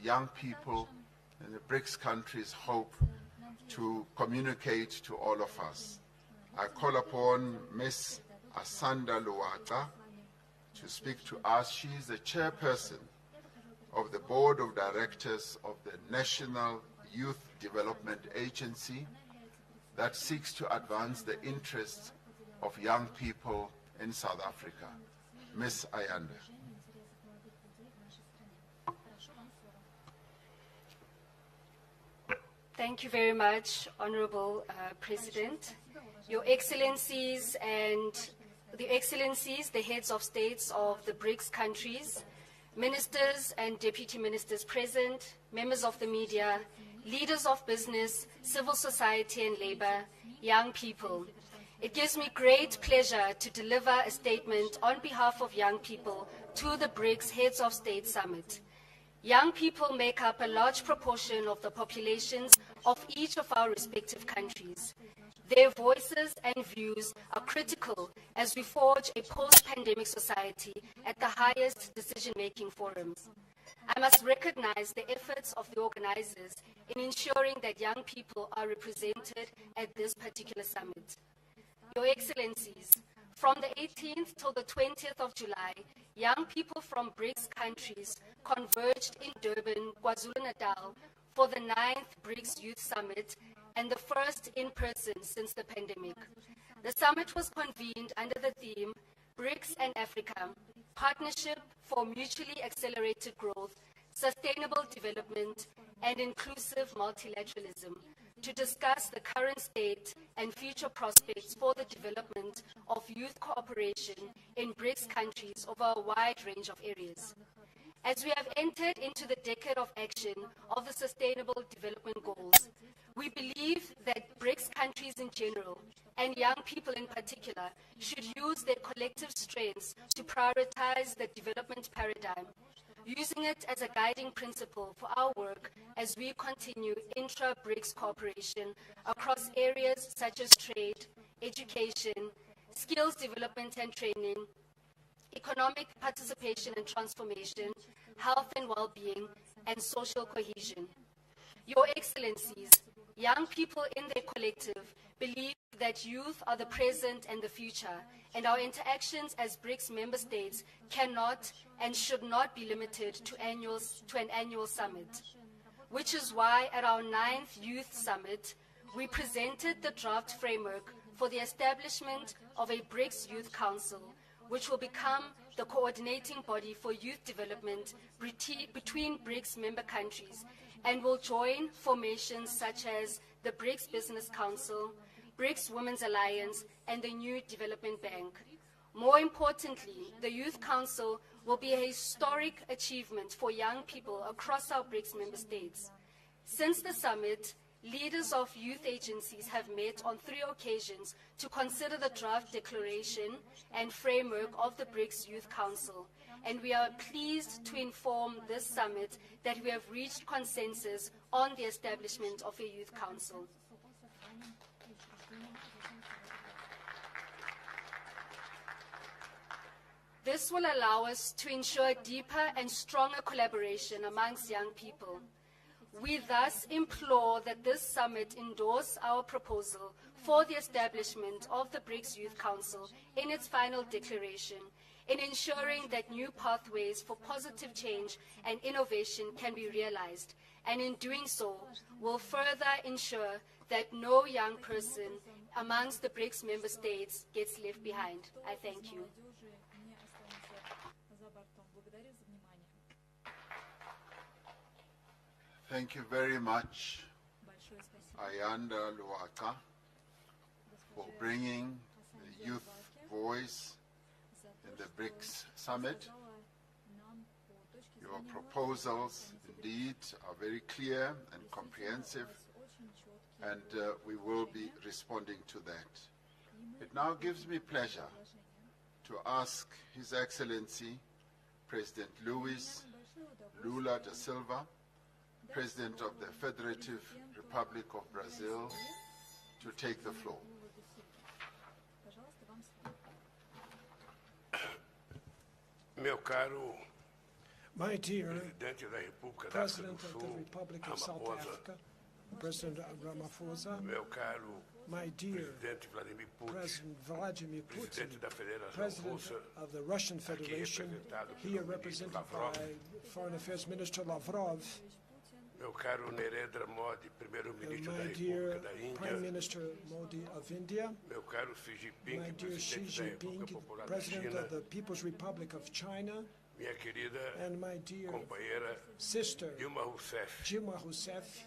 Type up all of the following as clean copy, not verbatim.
young people in the BRICS countries hope to communicate to all of us. I call upon Ms. Asanda Luata to speak to us. She is the chairperson of the Board of Directors of the National Youth Development Agency that seeks to advance the interests of young people in South Africa. Ms. Ayanda. Thank you very much, Honorable President. Your Excellencies and the heads of states of the BRICS countries, ministers and deputy ministers present, members of the media, leaders of business, civil society and labor, young people. It gives me great pleasure to deliver a statement on behalf of young people to the BRICS Heads of State Summit. Young people make up a large proportion of the populations of each of our respective countries. Their voices and views are critical as we forge a post-pandemic society at the highest decision-making forums. I must recognize the efforts of the organizers in ensuring that young people are represented at this particular summit. Your Excellencies, from the 18th till the 20th of July, young people from BRICS countries converged in Durban, KwaZulu-Natal for the 9th BRICS Youth Summit and the first in person since the pandemic. The summit was convened under the theme BRICS and Africa, Partnership for Mutually Accelerated Growth, Sustainable Development, and Inclusive Multilateralism, to discuss the current state and future prospects for the development of youth cooperation in BRICS countries over a wide range of areas. As we have entered into the decade of action of the Sustainable Development Goals, we believe that BRICS countries in general, and young people in particular, should use their collective strengths to prioritize the development paradigm, using it as a guiding principle for our work as we continue intra-BRICS cooperation across areas such as trade, education, skills development and training, economic participation and transformation, health and well-being, and social cohesion. Your Excellencies, young people in their collective believe that youth are the present and the future, and our interactions as BRICS member states cannot and should not be limited to an annual summit, which is why at our 9th Youth Summit, we presented the draft framework for the establishment of a BRICS Youth Council, which will become the coordinating body for youth development between BRICS member countries and will join formations such as the BRICS Business Council, BRICS Women's Alliance, and the New Development Bank. More importantly, the Youth Council will be a historic achievement for young people across our BRICS member states. Since the summit, leaders of youth agencies have met on 3 occasions to consider the draft declaration and framework of the BRICS Youth Council, and we are pleased to inform this summit that we have reached consensus on the establishment of a Youth Council. This will allow us to ensure deeper and stronger collaboration amongst young people. We thus implore that this summit endorse our proposal for the establishment of the BRICS Youth Council in its final declaration, in ensuring that new pathways for positive change and innovation can be realized, and in doing so, will further ensure that no young person amongst the BRICS member states gets left behind. I thank you. Thank you very much, Ayanda Luaka, for bringing the youth voice in the BRICS Summit. Your proposals, indeed, are very clear and comprehensive, and we will be responding to that. It now gives me pleasure to ask His Excellency, President Lula da Silva, President of the Federative Republic of Brazil, to take the floor. Meu caro My dear Presidente da República da África President do of the Sul, Republic of South Ramaphosa, Africa, President Ramaphosa, meu caro my dear Presidente Vladimir Putin, President Vladimir Putin, Presidente da Federação President Russa, of the Russian Federation, here represented by Foreign Affairs Minister Lavrov, meu caro Narendra Modi, Primeiro-Ministro da my dear República da Prime Índia, Minister Modi of India, meu caro Xi Jinping, my dear Xi Presidente da Jinping, República Popular da President China, of the People's Republic of China, minha querida and my dear companheira sister Dilma Rousseff, Dilma Rousseff,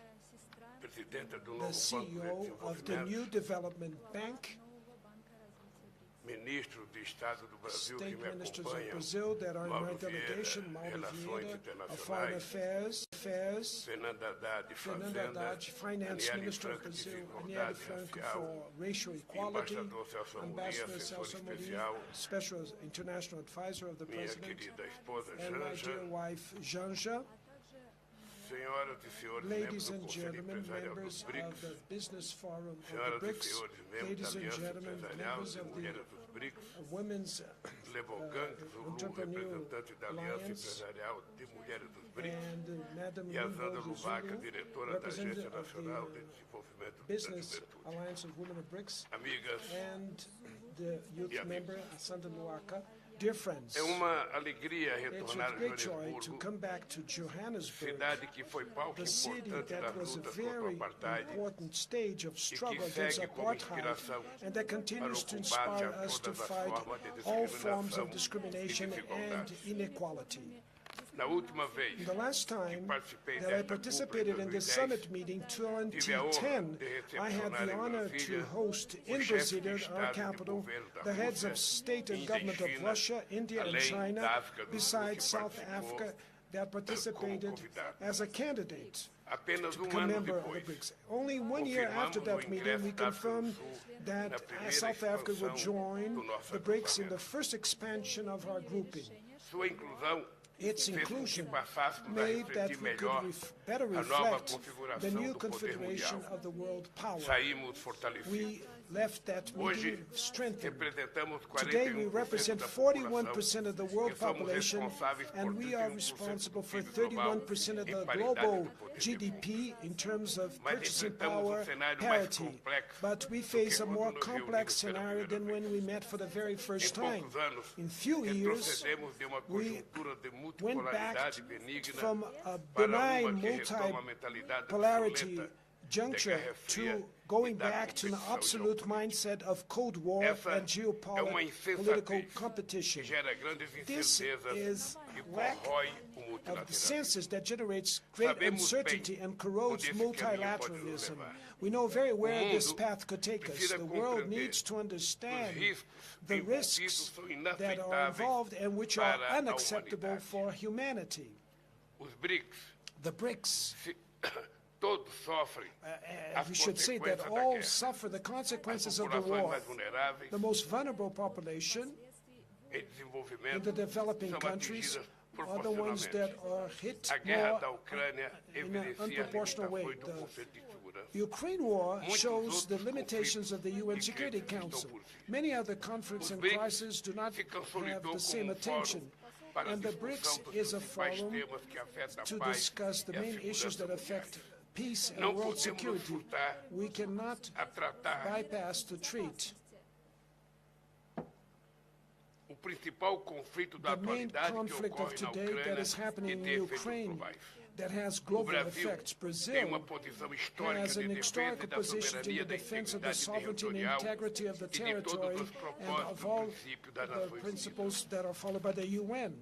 Presidenta do the novo Banco de CEO of the New Desenvolvimento, Development Bank, Ministro de Estado do Brasil que state me ministers of acompanham, Brazil that are in my Mauro delegation, Vieira, Mauro Relações Vieira of Foreign Internacionais, Affairs, Fernanda Haddad, Fernanda Fazenda, Haddad, Finance Aniele Minister of Franco, Brazil, Aniele Desigualdade Franco Racial, for Racial Equality, Embaixador Celso Amorim, Ambassador assessor Celso Amorim, especial, Special International Advisor of the minha President, querida esposa and my dear Janja, wife, Janja, senhoras e senhores ladies membros do and Conselho gentlemen, Empresarial members dos of BRICS, the Business Forum of senhoras the e BRICS, senhores membros ladies da and Aliança gentlemen, Empresarial members e of the Mulheres dos BRICS, Women's Lebogang Zulu, Entrepreneur representante da Aliança Alliance, Empresarial de Mulheres dos BRICS, and Madam e a Zanda Limbo Lubaca, Zulu, diretora da Agência representative of Nacional de the Desenvolvimento da Business Juventude. Alliance of Women of BRICS, Amigas, and the youth amigos. member, Sandra Luaka. Dear friends, é uma alegria it's retornar with a great joy to Joanesburgo, come back to Johannesburg, cidade que foi palco the city importante das that was a lutas contra o very apartheid important stage of struggle que against segue como apartheid, inspiração and that continues para to o inspire combate a us to todas as fight formas de all forms of discriminação discrimination e and desigualdade. inequality. Na última vez The last que time participei that I desta participated cúpula em in the 2010, summit meeting tive a honra 2010, de I had recepcionar the em honor to Brasília host in os chefes de Brasilia, our Estado e de capital, governo da the heads Rússia, of state and Índia e government of China, Russia, India and além China, da África do Sul, besides que South participou Africa, that participated convidado. as a candidate Apenas to um become ano member of the depois, BRICS. Only 1 year after confirmamos that o meeting, we ingresso da África do confirmed Sul that na primeira South Africa would expansão join do nosso the BRICS in the agrupamento. first expansion of our grouping. Sua inclusão Its fez com que inclusion passássemos a made that refletir we melhor could better a nova reflect the configuração new do poder configuration mundial. of the world power. Saímos fortalecidos. We left that Hoje, meeting strengthened. representamos Today we 41% represent da 41% of the população world e somos population, responsáveis por and we are 31% responsible do for PIB global 31% of em the paridade global do poder de GDP in terms of Mas purchasing enfrentamos power cenário mais parity. complexo But we do face que a quando more nos complex reunimos pela scenario primeira than vez. when we met for the very first Em time. poucos anos, In few years, retrocedemos de uma we conjuntura de went back multipolaridade benigna from a para benign uma que retoma a mentalidade multipolarity obsoleta juncture da Guerra Fria to going e da back to an competição absolute geopolítica. mindset of Cold War Essa and é uma geopolitical insensatez competition. que gera grandes This incertezas is e lack corrói o of the multilateralismo. senses that generates great Sabemos uncertainty bem and corrodes onde esse caminho pode nos multilateralism. levar. We know very where O this mundo path could take us. precisa The world compreender needs to understand os riscos the envolvidos risks são that are inaceitáveis involved and which are para a unacceptable humanidade. for humanity. Os BRICS, The BRICS, todos sofrem as we should say that consequências da all guerra. suffer the As consequences of the populações war. mais vulneráveis The most vulnerable population em in desenvolvimento the developing são countries atingidas are the ones that proporcionalmente. are hit A guerra more da Ucrânia in an evidencia as unproportional way. limitações do The Conselho de Segurança. Ukraine war Muitos shows the outros limitations of the UN conflitos e Security crises estão Council. por vir. Many other conflicts Os and BRICS crises do not se have consolidou the same como attention. fórum para a And the discussão BRICS dos is a principais forum temas que afetam a to paz discuss the e a main issues segurança that affect mundiais. peace and Não world podemos nos security. furtar We cannot a tratar bypass to treat o principal conflito da the main atualidade que conflict of ocorre na today that Ucrânia is happening e in tem efeitos Ukraine globais. that has O global Brasil effects. tem Brazil uma posição histórica has de an defesa historical da position in soberania, the da defense of the integridade sovereignty and territorial integrity of the e de territory todos os and of propósitos all e princípios das the Nações principles Unidas. that are followed by the UN.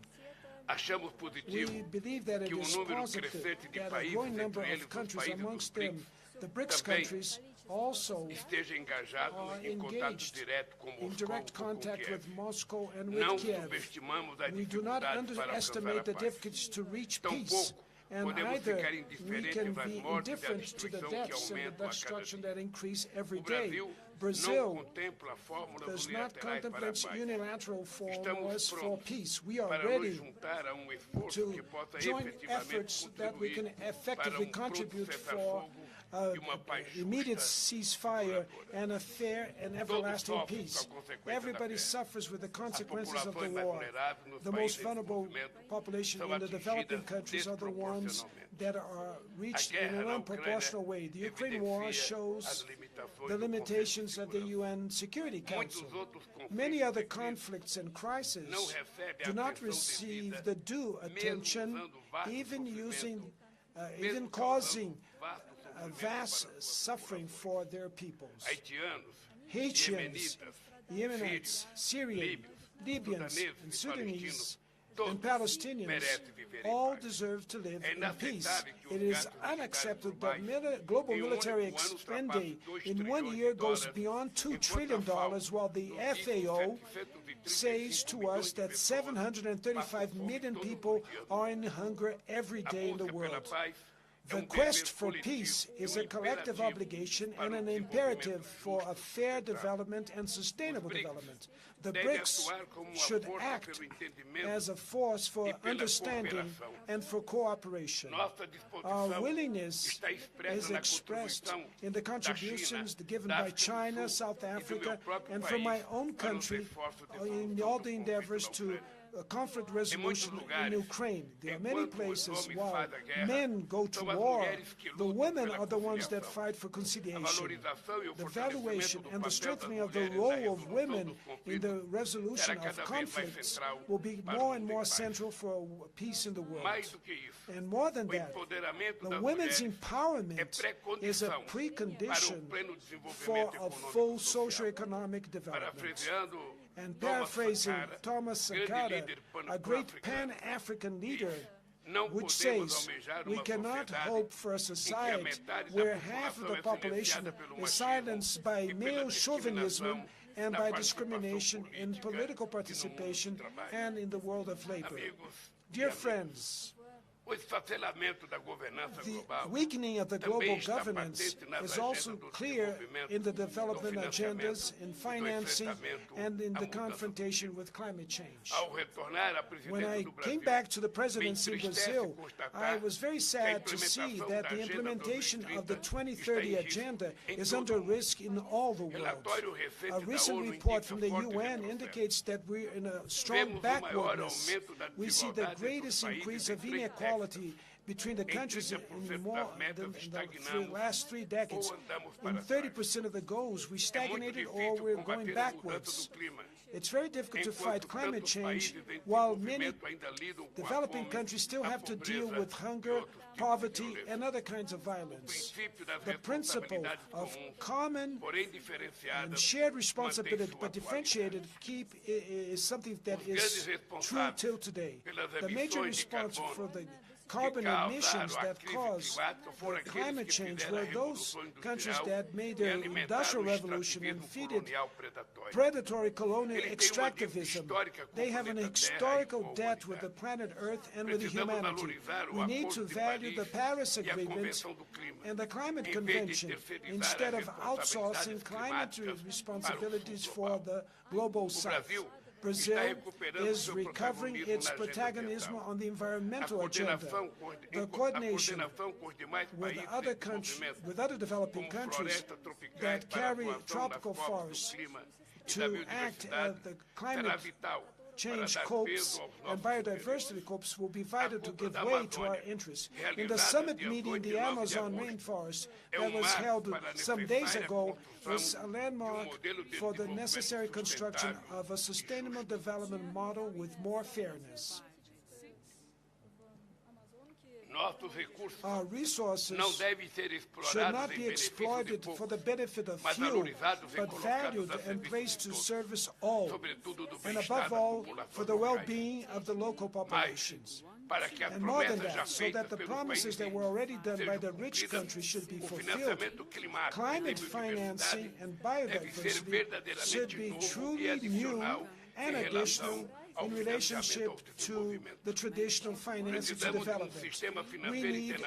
Achamos We positivo believe that it que is número positive crescente de that a países, growing number entre eles of os countries, países dos amongst them BRICS, the BRICS também countries, also esteja engajado are em contato engaged direto com in Moscou direct ou com contact Kiev. with Moscow and Não with Kiev. subestimamos a We do not dificuldade para alcançar a underestimate the paz. difficulties to reach peace. Tampouco And podemos either ficar we indiferentes can às be mortes e à indifferent to the destruição que deaths and the aumentam a cada destruction dia. that increase every O day. Brasil Brazil contempla fórmulas does not unilaterais para a contemplate paz. unilateral formulas for prontos peace. We are para nos ready juntar a esforço to que possa join efetivamente efforts that we can contribuir para effectively pronto contribute for cessar-fogo e uma paz immediate justa ceasefire duradoura. and a fair and everlasting sofrem peace. com a consequência da Everybody guerra. suffers with the consequences of the populações mais war. vulneráveis nos The most países em vulnerable desenvolvimento population são in the developing atingidas countries are the ones desproporcionalmente. that are reached A in guerra an na unproportional way. The Ukraine war evidencia shows as limitações the do limitations Conselho of de the Segurança. UN Security Council. Muitos outros Many conflitos other e crises conflicts and crises não recebem a do not atenção receive devida, the due mesmo attention, usando vasto even sofrimento, even mesmo causing vasto a sofrimento vast para suffering for their peoples. haitianos, Haitians, iemenitas, Yemenites, sírios, Syrians, Libyans, sudaneses and e Sudanese, palestinos, and todos Palestinians merecem viver em all paz. deserve to live É in peace. inaceitável que os It is gastos militares unacceptable that globais global em military único ano spending ultrapassem in 2 one trilhões year de goes dólares, beyond $2 enquanto trillion, a FAO while the nos diz que FAO 735 says to milhões us de that pessoas 735 passam fome million todos os people dias. are in hunger every A day in the busca pela world. paz é The dever quest for coletivo peace e is a collective imperativo obligation para and o an desenvolvimento imperative for a justo e fair sustentável. development and sustainable BRICS development. The devem BRICS atuar como uma should força act pelo entendimento as a force for e pela understanding cooperação. and for cooperation. Nossa Our disposição willingness está expressa is na expressed contribuição in the da contributions China, given da by África do China, Sul South e do meu Africa, próprio and from my país own para os country esforços de in resolução all do the conflito endeavors na to Ucrânia. conflict resolution in lugares, Ukraine. There are many enquanto os places homens while fazem a guerra, men go to são as war, mulheres que the lutam women pela are the ones that conciliação. fight for A conciliation. valorização e o The fortalecimento valuation do and the papel strengthening das of the mulheres na role of resolução women dos in the conflitos resolution será of cada vez mais conflicts central will be para o more and mundo em more paz. central for peace in the world. Mais do que isso, And more than o that, empoderamento the das women's mulheres empowerment é is a pré-condição para o precondition pleno for desenvolvimento a econômico full e social. socio-economic development. Parafraseando And Thomas paraphrasing Sankara, Thomas grande Sankara, líder a great pan-africano, Pan-African leader, não which podemos says almejar we uma cannot sociedade hope for a em que a society metade da where half of the população é population silenciada pelo is machismo silenced by e pela male chauvinism discriminação and na by participação discrimination in política political e no mundo participation do trabalho. and in the world of labor. Amigos e Dear amigas, friends, o esfacelamento da governança the global weakening of the global também está governance patente nas is also agendas do clear desenvolvimento, in the do development agendas, financiamento in e do financing, enfrentamento and in à the mudança confrontation with climate change. Ao retornar à When presidência I do came Brasil, back to the me presidency in entristece Brazil, constatar I was very que a sad to see implementação that da the Agenda implementation of the 2030 2030 está em risco agenda em is todo under o mundo. risk in all the world. Relatório recente A da recent ONU report from the indica forte UN retrocesso. indicates that we're in a strong Vemos o maior backwardness. aumento da We see the desigualdade entre os greatest países increase em of 3 inequality between the Em countries 30% in more das metas than the estagnamos last 3 decades. ou andamos In para 30% of the goals, we É muito stagnated or difícil we're combater going a mudança backwards. do clima, It's very difficult to fight enquanto climate tantos change países em while many desenvolvimento ainda lidam com a developing fome, countries still a have to deal pobreza with e hunger, outros tipos de poverty, violência. and other kinds of O violence. princípio das The principle responsabilidades of comuns, common porém and diferenciadas, shared mantém responsibility, sua but differentiated, is something that Os is grandes true responsáveis till today. pelas The major emissões de responsible for carbono the carbon causaram emissions a that crise cause climática foram the aqueles climate que change fizeram a were those revolução countries industrial that made e their alimentaram industrial o revolution and extrativismo feeded colonial predatório. predatory colonial Ele tem uma dívida extractivism. histórica com o They have an planeta Terra e historical com a debt with the humanidade. planet Earth and with Precisamos humanity. valorizar o We need Acordo to de value the Paris Paris e a Agreement Convenção do Clima, and the Climate em vez de Convention terceirizar instead as of outsourcing responsabilidades climate climáticas responsibilities para o for sul the global south. Brasil Brazil está recuperando is seu recovering protagonismo its na agenda protagonism ambiental. on the A environmental agenda. The coordination com os demais with países other em countries, desenvolvimento, with other developing como countries florestas tropicais that para carry atuação tropical das formas forests do clima e to da act biodiversidade, at the será climate vital change para dar copes peso aos and nossos biodiversity copes will be vital to give da way to our Amazônia, interests. In realizada the summit dia meeting in 8 e the 9 de Amazon agosto, rainforest é that was marco held para a some days necessária ago construção is a de landmark modelo de for the desenvolvimento necessary construction sustentável of a sustainable development model with more fairness. Nossos recursos Our resources não devem ser should not explorados em be benefício de exploited for poucos, the benefit of mas few, valorizados e but colocados valued a and serviço placed de to todos, service all, sobretudo do and bem-estar above das all, for populações the locais. well-being of the local Mas, populations. para que as And more than promessas já that, so feitas that the pelos promises países that were already done by sejam the rich cumpridas, countries should be o fulfilled. financiamento climático Climate e financing biodiversidade and deve ser biodiversity should verdadeiramente be novo e truly new adicional and em additional relação in relationship to the traditional finances to development. We need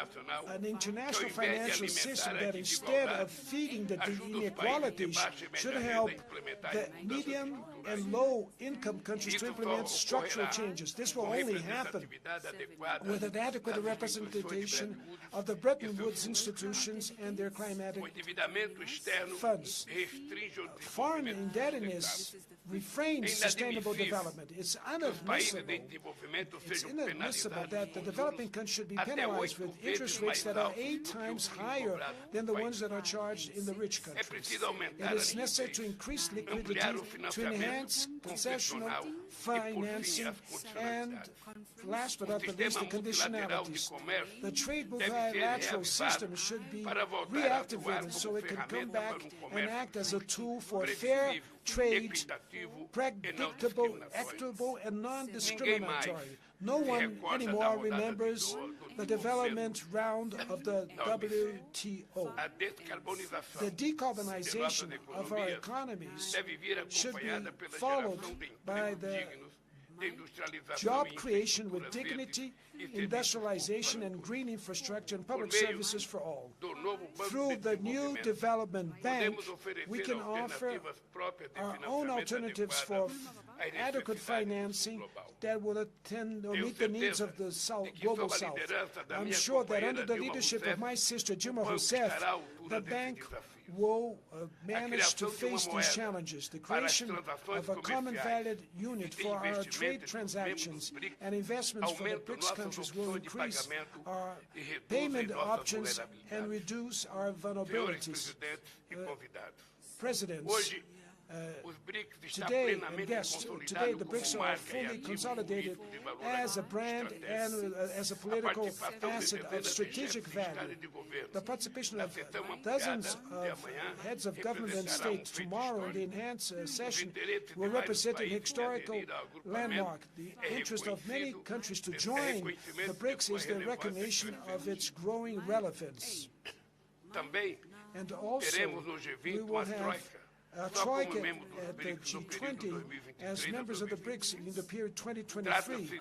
an international financial system that, instead of feeding the inequalities, should help the medium and low-income countries to implement structural changes. This will only happen with an adequate representation of the Bretton Woods institutions and their climatic funds. Foreign indebtedness refrains sustainable development. It's inadmissible that the developing countries should be penalized with interest rates that are 8 times higher than the ones that are charged in the rich countries. It is necessary to increase liquidity, to enhance concessional financing, and last but not the least, the conditionalities. The trade multilateral system should be reactivated so it can come back and act as a tool for fair trade, predictable, equitable, and non-discriminatory. No one anymore remembers the development round of the WTO. The decarbonization of our economies should be followed by the job creation with dignity, industrialization, and green infrastructure and public services for all. Through the new development bank, we can offer our own alternatives for adequate financing that will attend or meet the needs of the global South. I'm sure that under the leadership of my sister Dilma Rousseff, the bank will manage to face these challenges. The creation of a common valid unit for our trade transactions and investments for the BRICS countries will increase our payment options and reduce our vulnerabilities. Presidents, today, and guests, today the BRICS are fully consolidated as a brand and as a political asset of strategic value. The participation of dozens of heads of government and state tomorrow in the enhanced session will represent an historical landmark. The interest of many countries to join the BRICS is the recognition of its growing relevance. And also, we will have a troika at the G20 as members of the BRICS in the period 2023.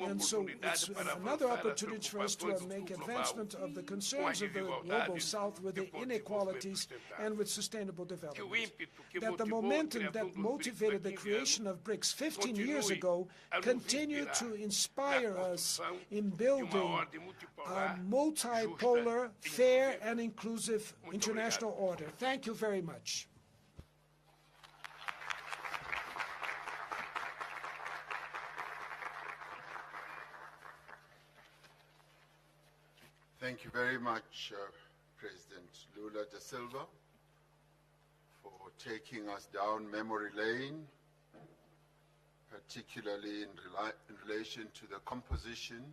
And so it's another opportunity for us to make advancement of the concerns of the global South with the inequalities and with sustainable development. That the momentum that motivated the creation of BRICS 15 years ago continue to inspire us in building a multipolar, fair, and inclusive international order. Thank you very much. Thank you very much, President Lula da Silva, for taking us down memory lane, particularly in relation to the composition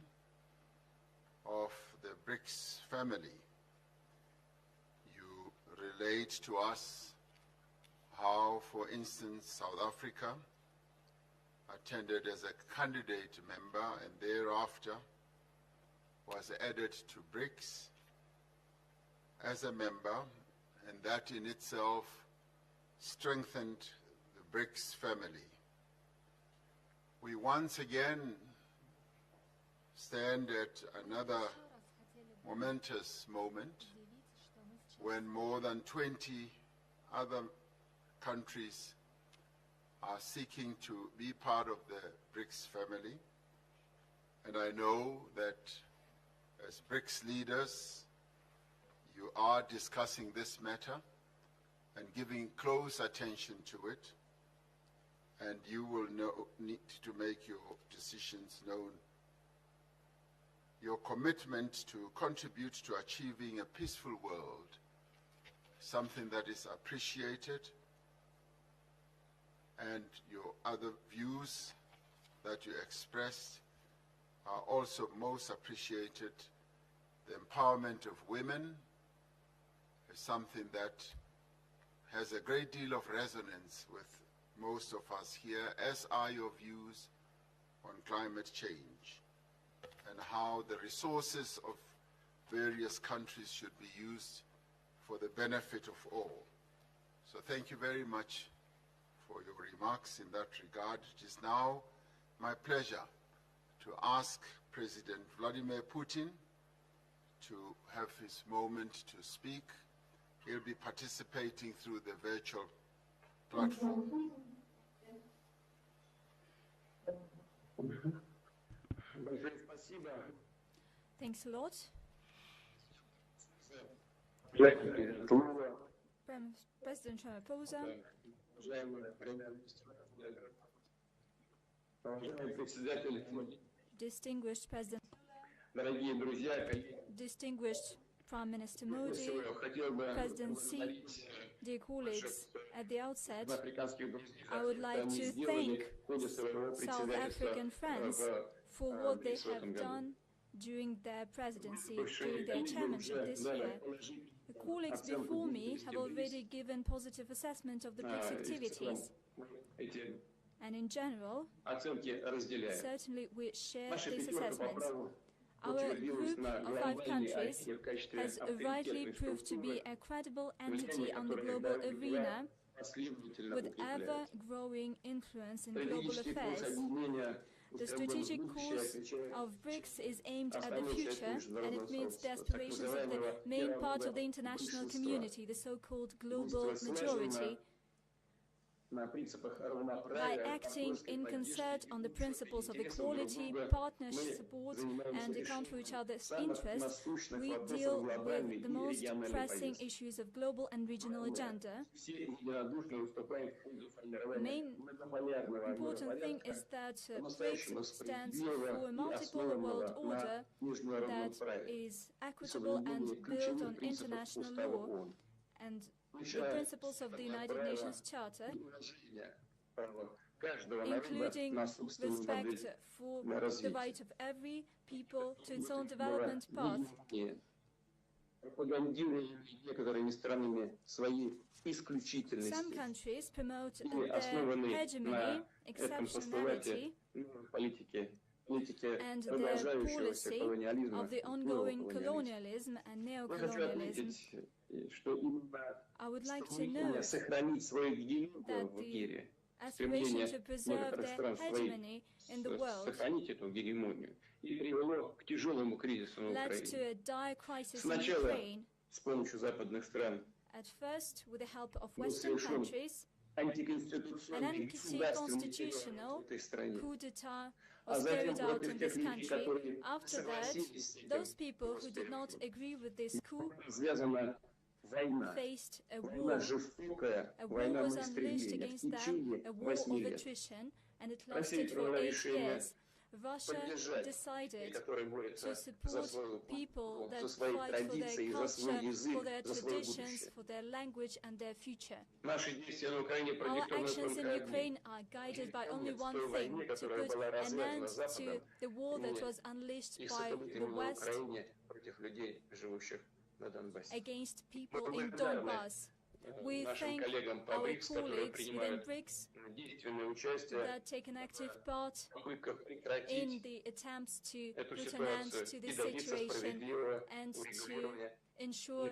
of the BRICS family. You relate to us how, for instance, South Africa attended as a candidate member and thereafter was added to BRICS as a member, and that in itself strengthened the BRICS family. We once again stand at another momentous moment when more than 20 other countries are seeking to be part of the BRICS family. And I know that as BRICS leaders, you are discussing this matter and giving close attention to it, and you will need to make your decisions known. Your commitment to contribute to achieving a peaceful world, something that is appreciated, and your other views that you expressed are also most appreciated. The empowerment of women is something that has a great deal of resonance with most of us here, as are your views on climate change and how the resources of various countries should be used for the benefit of all. So thank you very much for your remarks in that regard. It is now my pleasure to ask President Vladimir Putin to have his moment to speak. He'll be participating through the virtual platform. Thanks a lot. President Ramaphosa, distinguished President, distinguished Prime Minister Modi, President Xi, dear colleagues, at the outset, I would like to thank South African friends for what they have done during their presidency, during their chairmanship this year. The colleagues before me have already given positive assessment of the BRICS activities. And in general, certainly we share these assessments. Our group of 5 countries has rightly proved to be a credible entity on the global arena with ever-growing influence in global affairs. The strategic course of BRICS is aimed at the future, and it meets the aspirations of the main part of the international community, the so-called global majority. By acting in concert on the principles of equality, partnership, support, and account for each other's interests, we deal with the most pressing issues of global and regional agenda. The main important thing is that BRICS stands for a multipolar world order that is equitable and built on international law and the principles of the United Nations Charter, including respect for the right of every people to its own development path. Some countries promote their hegemony, exceptionality, and their policy of the ongoing colonialism and neocolonialism. I would like to note that the aspiration to preserve their hegemony in the world led to a dire crisis in Ukraine, at first with the help of Western countries. An anti-constitutional coup d'etat was carried out in this country. After that, those people who did not agree with this coup faced a war. A war was unleashed against them, a war of attrition, and it lasted for 8 years. Russia decided to support people that fight for their culture, for their traditions, for their language and their future. Our actions in Ukraine are guided by only one thing: to put an end to the war that was unleashed by the West against people in Donbass. We thank our colleagues within BRICS that take an active part in the attempts to put an end to this situation and to ensure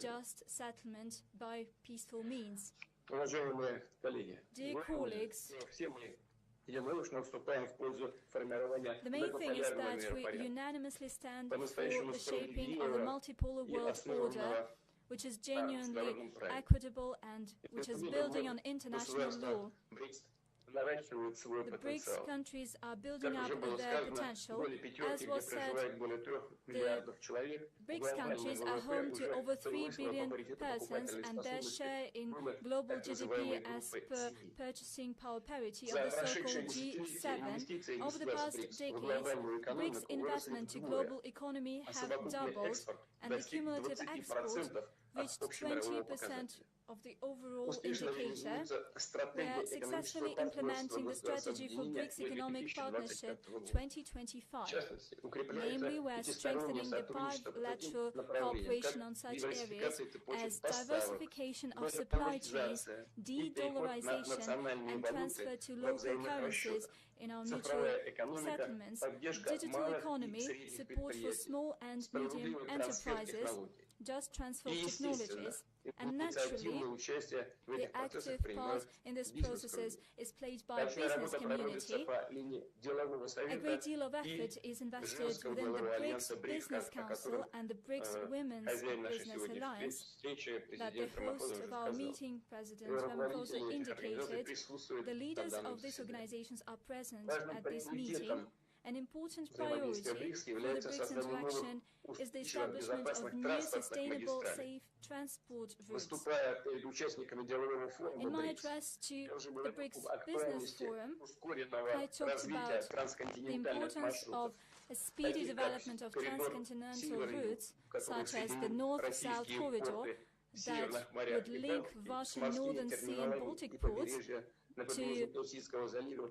just settlement by peaceful means. Dear colleagues, the main thing is that we unanimously stand for the shaping of a multipolar world order, which is genuinely equitable and which is building on international law. The BRICS countries are building up their potential. As was said, the BRICS countries are home to over 3 billion persons, and their share in global GDP as per purchasing power parity of the so-called G7. Over the past decades, BRICS investment to global economy have doubled, and the cumulative export reached 20% of the overall indicator. We are successfully implementing the strategy for BRICS Economic Partnership 2025. Namely, we are strengthening the bilateral cooperation on such areas as diversification of supply chains, de-dollarization and transfer to local currencies in our mutual settlements, digital economy, support for small and medium enterprises, just transfer of technologies. And naturally, the active part in these processes is played by business community. A great deal of effort is invested within the BRICS Business Council and the BRICS Women's Business Alliance. That the host of our meeting, President Ramaphosa, indicated the leaders of these organizations are present at this meeting. An important priority for the BRICS interaction is the establishment of new sustainable, safe transport routes. In my address to the BRICS Business Forum, I talked about the importance of a speedy development of transcontinental routes, such as the North-South corridor that would link Russian Northern Sea and Baltic ports to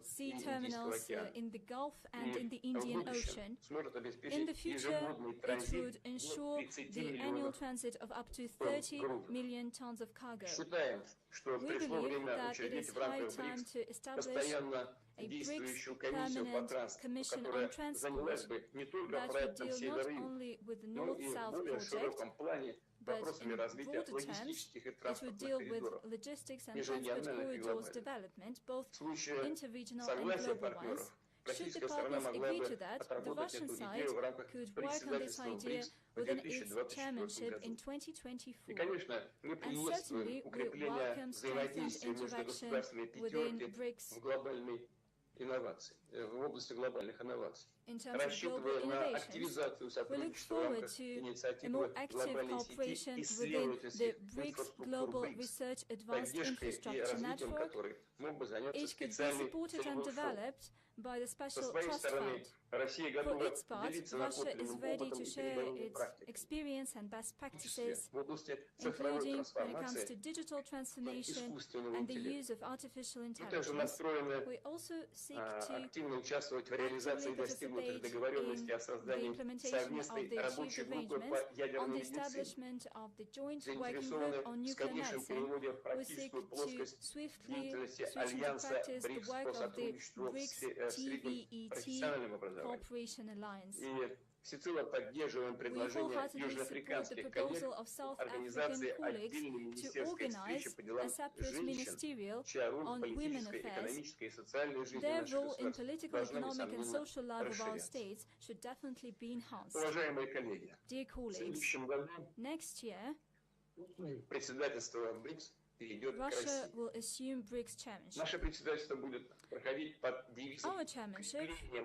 sea terminals in the Gulf and in the Indian Ocean. In the future, it would ensure the annual transit of up to 30 million tons of cargo. We believe that it is high time to establish a BRICS Permanent Commission on Transport that would deal not only with the North-South project, but in broader terms, it would deal with logistics and transport corridors development, both interregional and global ones. Should the partners agree to that, the Russian side could work on this idea within its chairmanship in 2024. And certainly, we welcome strengthened interaction within BRICS in terms of global innovations. We look forward to a more active cooperation within the BRICS Global Research Advanced Infrastructure Network. It could be supported and developed by the Special Trust Fund. For its part, Russia is ready to share its experience and best practices, including when it comes to digital transformation and the use of artificial intelligence. We also seek to actively participate in the implementation of the achieved arrangements on the establishment of the Joint Working Group on Nuclear Medicine. We seek to swiftly switch into practice the work of the BRICS TVET Cooperation Alliance. We wholeheartedly support the proposal of South African colleagues to organize a separate ministerial on women affairs. Their role in political, economic and social life of our states should definitely be enhanced. Dear colleagues, next year, Russia will assume BRICS chairmanship. Our chairmanship will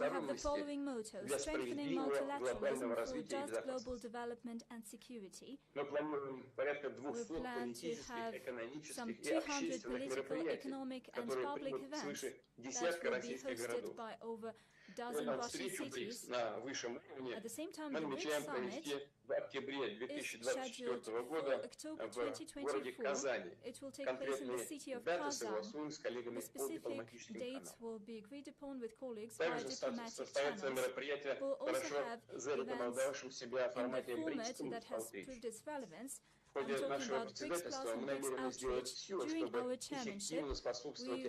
have the following motto: strengthening multilateralism for just global development and security. We plan to have some 200 political, economic and public events that will be hosted by over a dozen Russian cities. At the same time, the BRICS Summit is scheduled for October 2024. It will take place in the city of Kazan. The specific dates will be agreed upon with colleagues via diplomatic channels. We'll also have events in the format that has proved its relevance. I'm talking about BRICS Plus and BRICS Outreach. During our chairmanship, we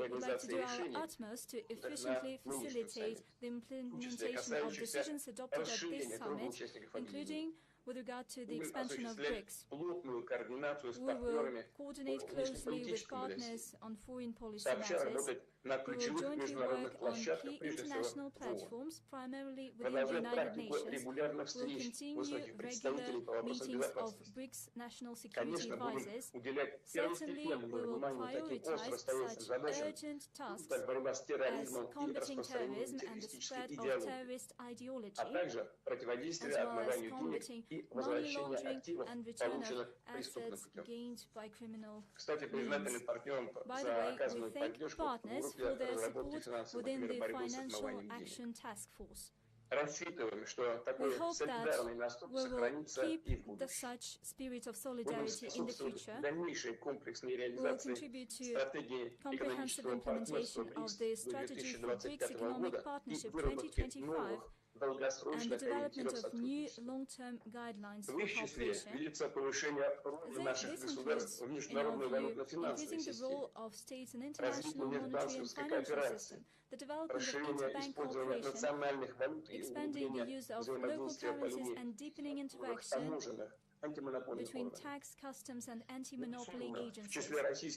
would like to do our utmost to efficiently facilitate the implementation of decisions adopted at this summit, including with regard to the expansion of BRICS. We will coordinate closely with partners on foreign policy matters. We will jointly work on key international platforms, primarily within the United Nations. We will continue regular meetings of BRICS national security advisors. Certainly, we will prioritize such urgent tasks as combating terrorism and the spread of terrorist ideology, as well as combating money laundering and return of assets gained by criminal means. By the way, we thank partners for their support within the Financial Action Task Force. We hope that we will keep such spirit of solidarity in the future. We will contribute to comprehensive implementation of the Strategy for BRICS Economic Partnership 2025 and the development of new long-term guidelines for cooperation. This includes, in our view, increasing the role of states in international monetary and financial system, the development of interbank cooperation, expanding the use of local currencies and deepening interaction between tax, customs, and anti-monopoly agencies.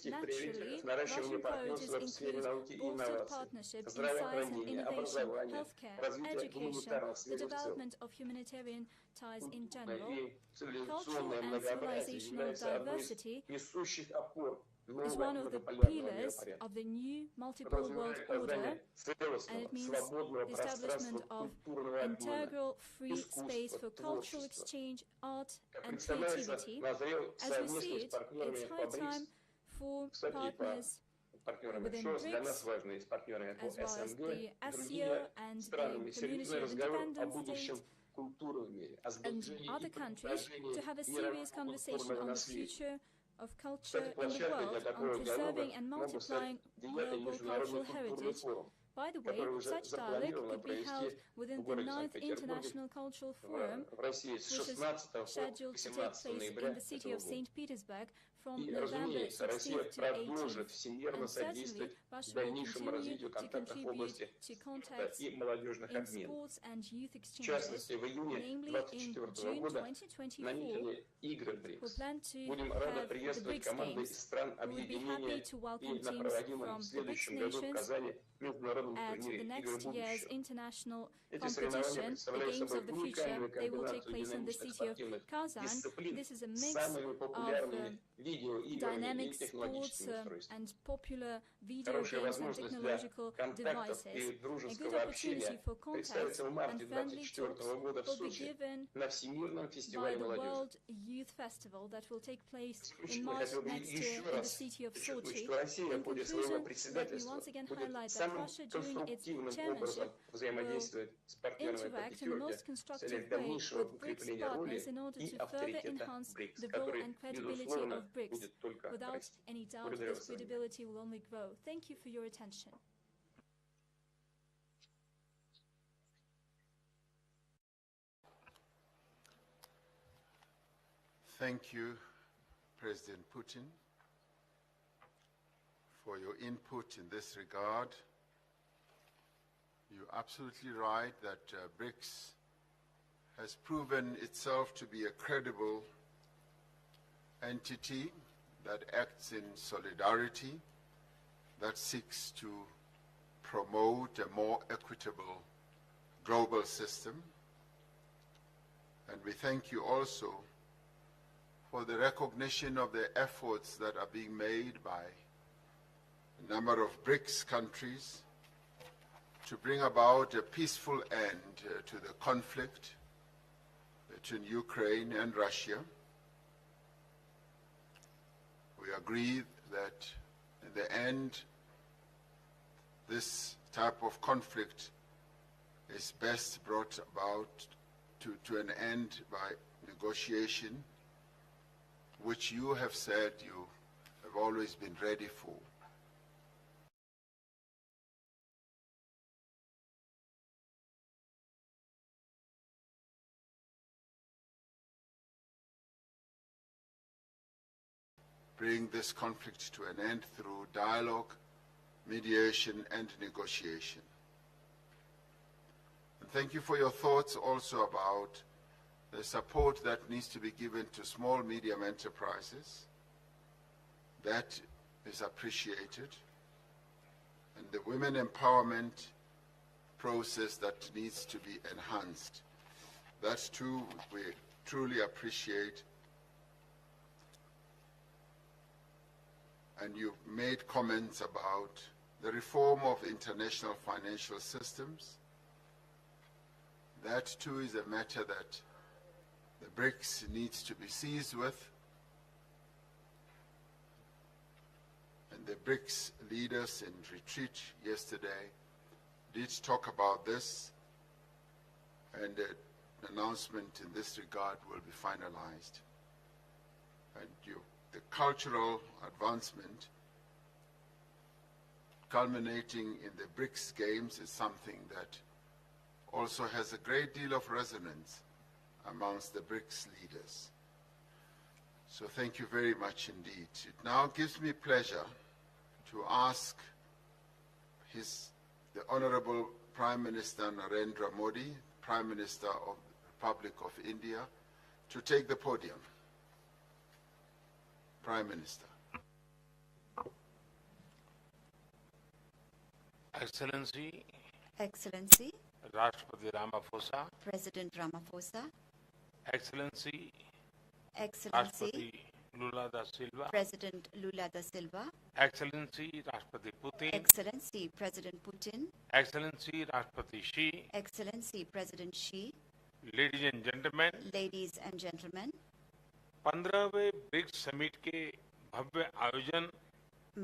Naturally, Russian priorities include bolstered partnership in science and innovation, healthcare, education, the development of humanitarian ties in general, cultural and civilizational diversity is one of the pillars of the new multiple world order, and it means the establishment of integral free space for cultural exchange, art and creativity. As we see it, it's high time for partners within BRICS, as well as the ASEAN and the Community of Independent States and other countries, to have a serious conversation on the future of culture in the world, on preserving and multiplying global cultural heritage. By the way, such dialogue could be held within the 9th International Cultural Forum, which is scheduled to take place in the city of St. Petersburg from November 16th to 18th. And certainly, Russia will continue to contribute to contacts in sports and youth exchanges, namely in June 2024. We plan to have the BRICS Games. We will be happy to welcome teams from the BRICS nations at the next year's international competition, the Games of the Future. They will take place in the city of Kazan. This is a mix of dynamic sports and popular video games and technological devices. A good opportunity for contacts and friendly talks will be given by the World Youth Festival that will take place in March next year in the city of Sochi. In conclusion, let me once again highlight that Russia, during its chairmanship, will interact in the most constructive way with BRICS partners in order to further enhance the role and credibility of BRICS. Without any doubt, this credibility will only grow. Thank you for your attention. Thank you, President Putin, for your input in this regard. You're absolutely right that BRICS has proven itself to be a credible entity that acts in solidarity, that seeks to promote a more equitable global system. And we thank you also for the recognition of the efforts that are being made by a number of BRICS countries to bring about a peaceful end to the conflict between Ukraine and Russia. We agree that in the end, this type of conflict is best brought about to an end by negotiation, which you have said you have always been ready for. Bring this conflict to an end through dialogue, mediation, and negotiation. And thank you for your thoughts also about the support that needs to be given to small, medium enterprises. That is appreciated. And the women empowerment process that needs to be enhanced. That too, we truly appreciate. And you've made comments about the reform of international financial systems. That too is a matter that the BRICS needs to be seized with. And the BRICS leaders in retreat yesterday did talk about this, and an announcement in this regard will be finalized. And the cultural advancement culminating in the BRICS Games is something that also has a great deal of resonance amongst the BRICS leaders. So thank you very much indeed. It now gives me pleasure to ask the Honorable Prime Minister Narendra Modi, Prime Minister of the Republic of India, to take the podium. Prime Minister. Excellency, Excellency, Rashtrapati Ramaphosa, President Ramaphosa, Excellency, Excellency, Rashtrapati Lula da Silva, President Lula da Silva, Excellency, Rashtrapati Putin, Excellency, President Putin, Excellency, Rashtrapati Xi, Excellency, President Xi, ladies and gentlemen, ladies and gentlemen, 15वें BRICS summit के भव्य आयोजन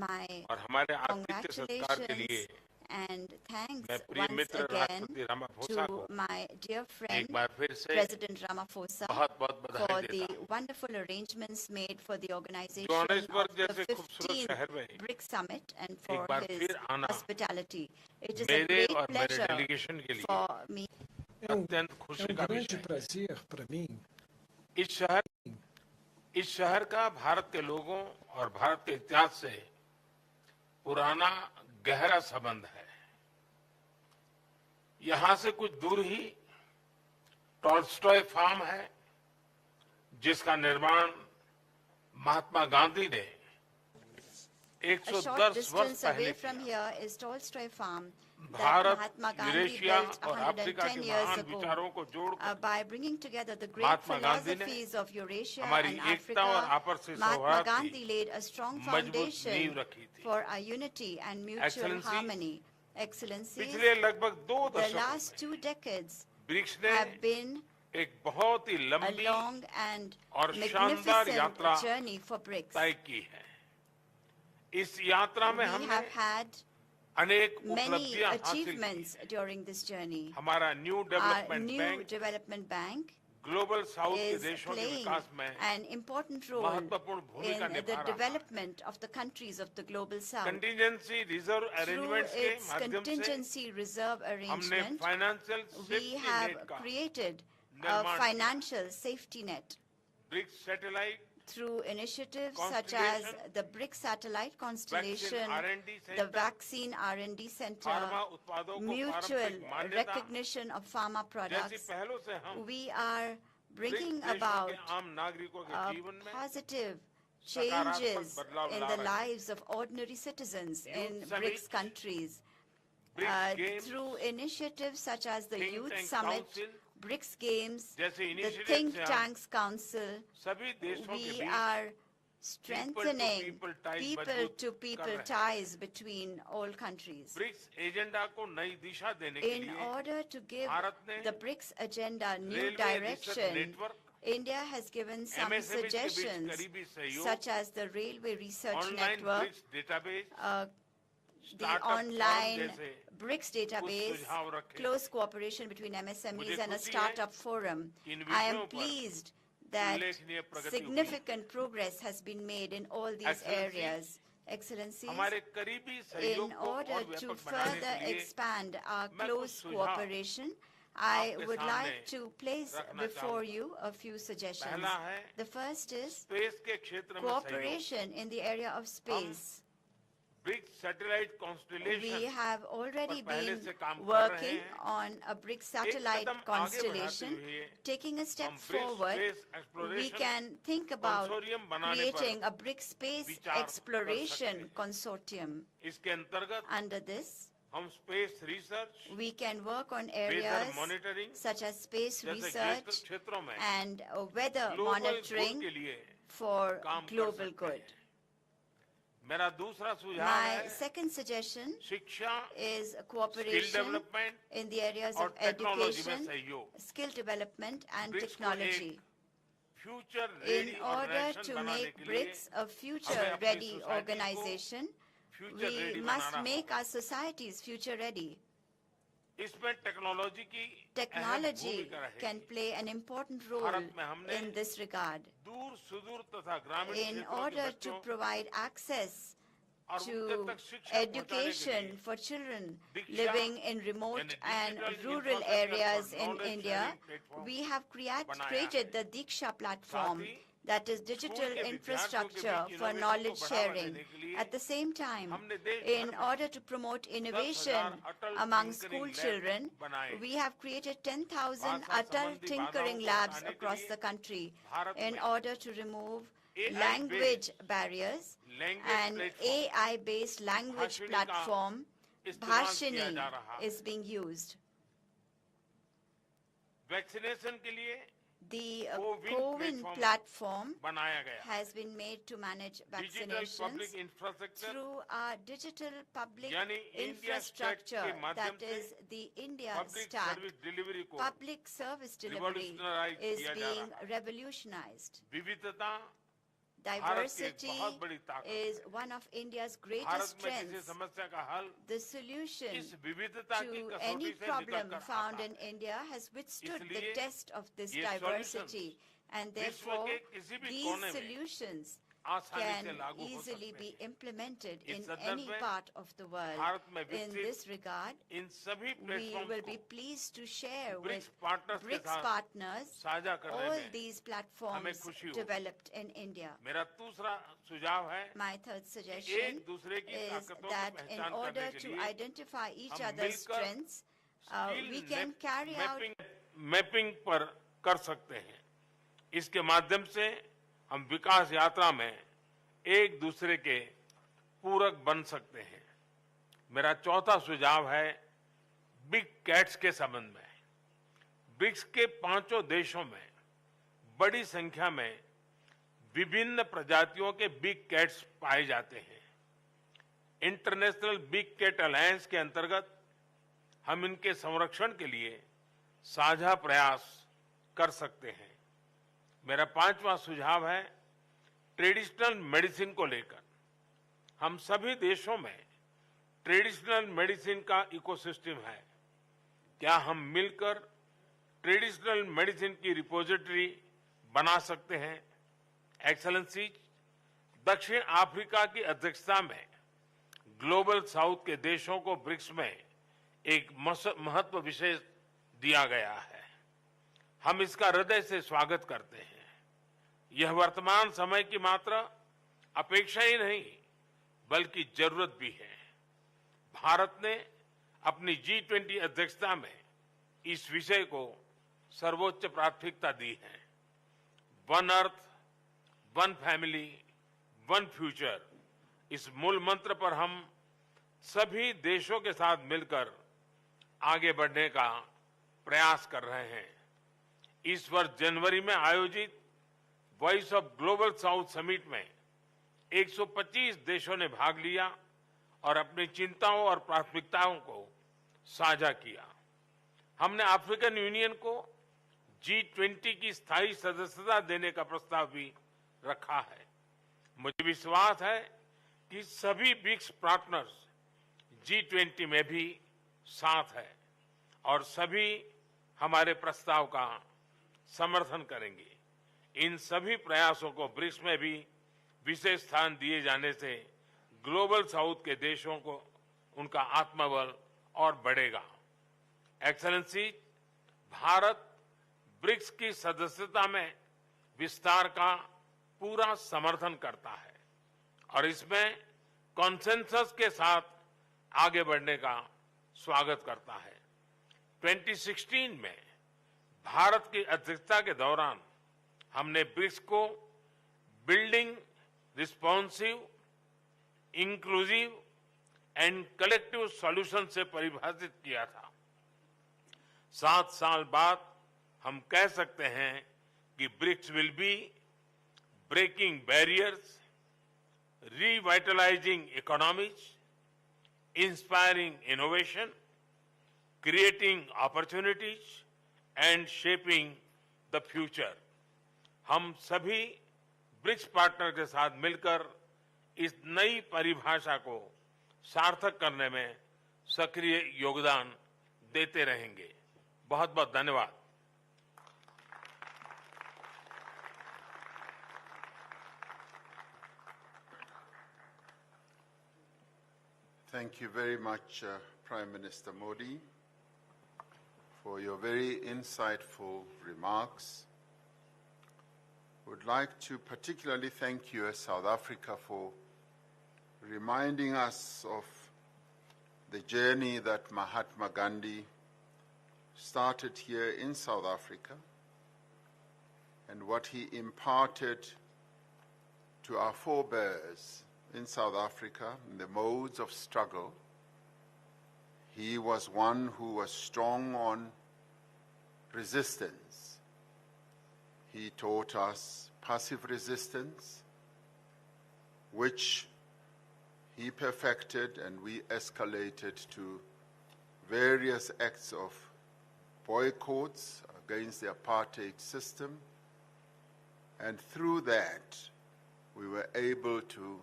my और हमारे आतिथ्य सत्कार के लिए congratulations and thanks मैं प्रिय once मित्र again राष्ट्रपति रामाफोसा to को my dear friend, एक बार फिर से President Ramaphosa, बहुत-बहुत for बधाई the देता हूं। wonderful arrangements made for the organization Johannesburg of the जैसे खूबसूरत 15th शहर में BRICS Summit and एक for बार his फिर आना hospitality. It is a मेरे great और मेरे pleasure डेलीगेशन के लिए for me. अत्यंत खुशी का grande विषय है। prazer para mim. इस शहर का भारत के लोगों और भारत के इतिहास से पुराना गहरा संबंध है। यहाँ से कुछ दूर ही टॉल्स्टॉय फार्म है, जिसका निर्माण महात्मा गांधी ने A short 110 वर्ष distance पहले away from किया। here is Tolstoy Farm that Bharat, Mahatma Gandhi Eurasia built और अफ्रीका 110 के years महान ago विचारों को जोड़कर by bringing together the great Mahatma Gandhi ने philosophies of Eurasia हमारी and एकता और Africa. आपसी Mahatma सौहार्द Gandhi की laid a strong मजबूत foundation नींव रखी थी। for our unity and mutual Excellencies, harmony. Excellencies, पिछले लगभग 2 the दशकों last में 2 decades ब्रिक्स ने have been एक बहुत ही a लंबी long and और शानदार यात्रा magnificent journey for BRICS. तय की है। इस यात्रा में We हमने have had अनेक many उपलब्धियां हासिल की। achievements during this journey. हमारा new Our development new bank development bank global south के is देशों के playing विकास में an important role महत्वपूर्ण भूमिका in निभा the रहा है। development of the countries of the global south. Contingency reserve Through arrangements के its माध्यम से contingency reserve हमने arrangement, financial we safety have net का created a निर्माण financial safety net BRICS satellite through initiatives such as Constellation, the BRICS Satellite Constellation, R&D the Center, Vaccine R&D Center, pharma उत्पादों को mutual पारंपरिक मान्यता recognition of pharma जैसी products. पहलों से हम We are bringing ब्रिक्स देशों about के आम नागरिकों के जीवन में positive सकारात्मक changes बदलाव in ला the रहे हैं। lives of ordinary citizens in Youth Summit, BRICS countries. BRICS Games, Through initiatives such as the Think Youth Tank Summit, Council, BRICS Games, जैसे the initiatives Think से हम Tanks Council, सभी देशों के we beach are strengthening people-to-people ties people-to-people मजबूत कर रहे हैं। ties between all countries. BRICS agenda को नई दिशा देने के In लिए order to give भारत ने the BRICS agenda new railway research direction, network, India has given some MSME के बीच suggestions करीबी सहयोग, such as the Railway Research online Network, BRICS database, the Startup Forum online जैसे BRICS database, सुझाव रखे। close cooperation between MSMEs मुझे and a खुशी है startup forum. कि इन I am विषयों पर pleased that उल्लेखनीय प्रगति हुई। significant progress has been made in all these Excellencies, areas. Excellencies, हमारे करीबी in सहयोग को order और to व्यापक बनाने further के लिए expand our मैं कुछ close सुझाव cooperation, I आपके would सामने like to place रखना before चाहूंगा। you a few suggestions. पहला है The first is स्पेस के क्षेत्र में सहयोग। cooperation in the area of space. BRICS satellite constellation We have already पर पहले been से काम कर रहे working हैं। on a BRICS satellite कदम आगे constellation. बढ़ाते हुए Taking a step हम BRICS forward, space we exploration can think about consortium बनाने creating पर a BRICS space विचार कर exploration सकते हैं। consortium. इसके अंतर्गत Under this, हम space research, we can work on weather areas monitoring such as space जैसे research क्षेत्रों में and weather global good monitoring के लिए for काम कर global सकते good. हैं। मेरा दूसरा सुझाव My है second suggestion शिक्षा, is skill cooperation development in the areas और of टेक्नोलॉजी में education, सहयोग। skill development and BRICS को technology. Future In ready order organisation to बनाने make के लिए BRICS a हमें future-ready अपनी society organization, future we ready must banana make होगा। our societies future-ready. इसमें टेक्नोलॉजी की अहम Technology भूमिका रहेगी। can play an important role Bharat में हमने in this regard. दूर सुदूर तथा ग्रामीण In क्षेत्रों order के to बच्चों provide access और उनके to तक शिक्षा पहुंचाने के education लिए for children Diksha living in remote and digital rural infrastructure areas for in knowledge India, sharing platform we have बनाया created है। the Diksha platform. साथ ही that is digital infrastructure for knowledge sharing. At the same time, in order to promote innovation among school children, we have created 10,000 Atal Tinkering Labs across the country in order to remove language barriers. An AI-based language platform, Bhashini, is being used. The CoWIN platform has been made to manage vaccinations through our digital public infrastructure, that is the India Stack. Public service delivery is being revolutionized. Diversity is one of India's greatest strengths. The solution to any problem found in India has withstood the test of this diversity, and therefore these solutions can easily be implemented in any part of the world. In this regard, we will be pleased to share with BRICS partners all these platforms developed in India. My third suggestion is that in order to identify each other's strengths, we can carry out mapping पर कर सकते हैं। इसके माध्यम से हम विकास यात्रा में एक दूसरे के पूरक बन सकते हैं। मेरा चौथा सुझाव है बिग कैट्स के संबंध में। ब्रिक्स के 5 देशों में बड़ी संख्या में विभिन्न प्रजातियों के बिग कैट्स पाए जाते हैं। इंटरनेशनल बिग कैट अलायंस के अंतर्गत हम इनके संरक्षण के लिए साझा प्रयास कर सकते हैं। मेरा 5वां सुझाव है ट्रेडिशनल मेडिसिन को लेकर। हम सभी देशों में ट्रेडिशनल मेडिसिन का इकोसिस्टम है। क्या हम मिलकर ट्रेडिशनल मेडिसिन की रिपोजिटरी बना सकते हैं? एक्सेलेंसी, दक्षिण अफ्रीका की अध्यक्षता में ग्लोबल साउथ के देशों को ब्रिक्स में एक महत्व विशेष दिया गया है। हम इसका हृदय से स्वागत करते हैं। यह वर्तमान समय की मात्र अपेक्षा ही नहीं बल्कि जरूरत भी है। भारत ने अपनी G20 अध्यक्षता में इस विषय को सर्वोच्च प्राथमिकता दी है। One earth, one family, one future, इस मूल मंत्र पर हम सभी देशों के साथ मिलकर आगे बढ़ने का प्रयास कर रहे हैं। इस वर्ष जनवरी में आयोजित voice of global south summit में 125 देशों ने भाग लिया और अपनी चिंताओं और प्राथमिकताओं को साझा किया। हमने अफ्रीकन यूनियन को G20 की स्थायी सदस्यता देने का प्रस्ताव भी रखा है। मुझे विश्वास है कि सभी ब्रिक्स पार्टनर्स G20 में भी साथ है और सभी हमारे प्रस्ताव का समर्थन करेंगे। इन सभी प्रयासों को ब्रिक्स में भी विशेष स्थान दिए जाने से ग्लोबल साउथ के देशों को उनका आत्मबल और बढ़ेगा। एक्सेलेंसी, भारत ब्रिक्स की सदस्यता में विस्तार का पूरा समर्थन करता है और इसमें कॉन्सेंसस के साथ आगे बढ़ने का स्वागत करता है। 2016 में भारत की अध्यक्षता के दौरान हमने ब्रिक्स को building responsive, inclusive and collective solution से परिभाषित किया था। 7 साल बाद हम कह सकते हैं कि BRICS will be breaking barriers, revitalizing economies, inspiring innovation, creating opportunities and shaping the future. हम सभी ब्रिक्स पार्टनर के साथ मिलकर इस नई परिभाषा को सार्थक करने में सक्रिय योगदान देते रहेंगे। बहुत बहुत धन्यवाद। Thank you very much, Prime Minister Modi, for your very insightful remarks. Would would like to particularly thank you as South Africa for reminding us of the journey that Mahatma Gandhi started here in South Africa and what he imparted to our forebears in South Africa in the modes of struggle. He was one who was strong on resistance. He taught us passive resistance, which he perfected, and we escalated to various acts of boycotts against the apartheid system. And through that, we were able to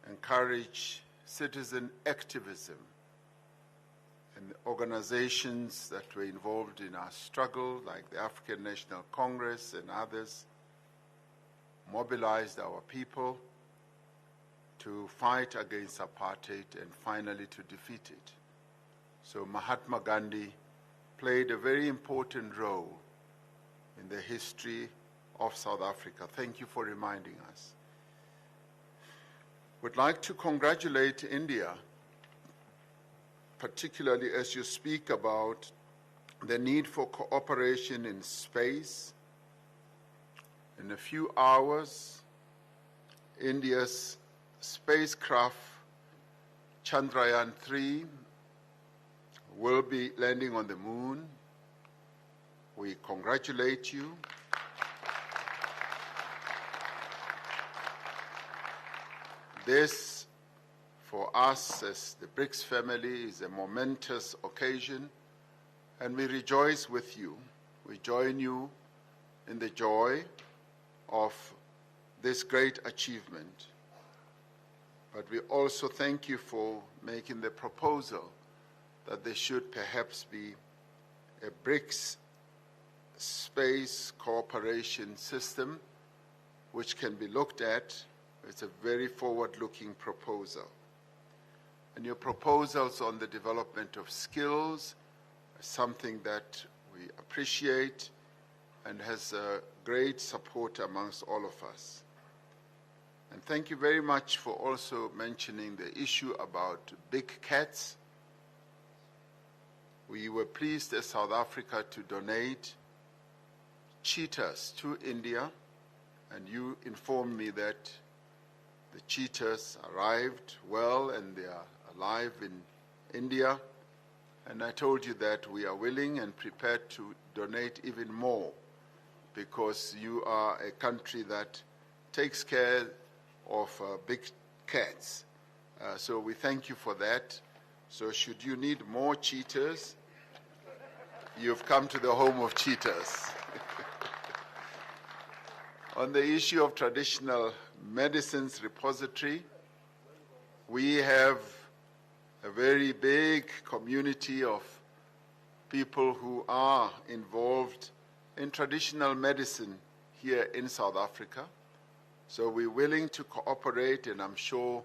encourage citizen activism, and organizations that were involved in our struggle, like the African National Congress and others, mobilized our people to fight against apartheid and finally to defeat it. So Mahatma Gandhi played a very important role in the history of South Africa. Thank you for reminding us. Would like to congratulate India, particularly as you speak about the need for cooperation in space. In a few hours, India's spacecraft Chandrayaan-3 will be landing on the moon. We congratulate you. This, for us as the BRICS family, is a momentous occasion, and we rejoice with you. We join you in the joy of this great achievement. But we also thank you for making the proposal that there should perhaps be a BRICS space cooperation system which can be looked at. It's a very forward-looking proposal. And your proposals on the development of skills is something that we appreciate and has great support amongst all of us. And thank you very much for also mentioning the issue about big cats. We were pleased as South Africa to donate cheetahs to India, and you informed me that the cheetahs arrived well and they are alive in India. And I told you that we are willing and prepared to donate even more, because you are a country that takes care of big cats. So we thank you for that. So should you need more cheetahs, you've come to the home of cheetahs. On the issue of traditional medicines repository, we have a very big community of people who are involved in traditional medicine here in South Africa. So we're willing to cooperate, and I'm sure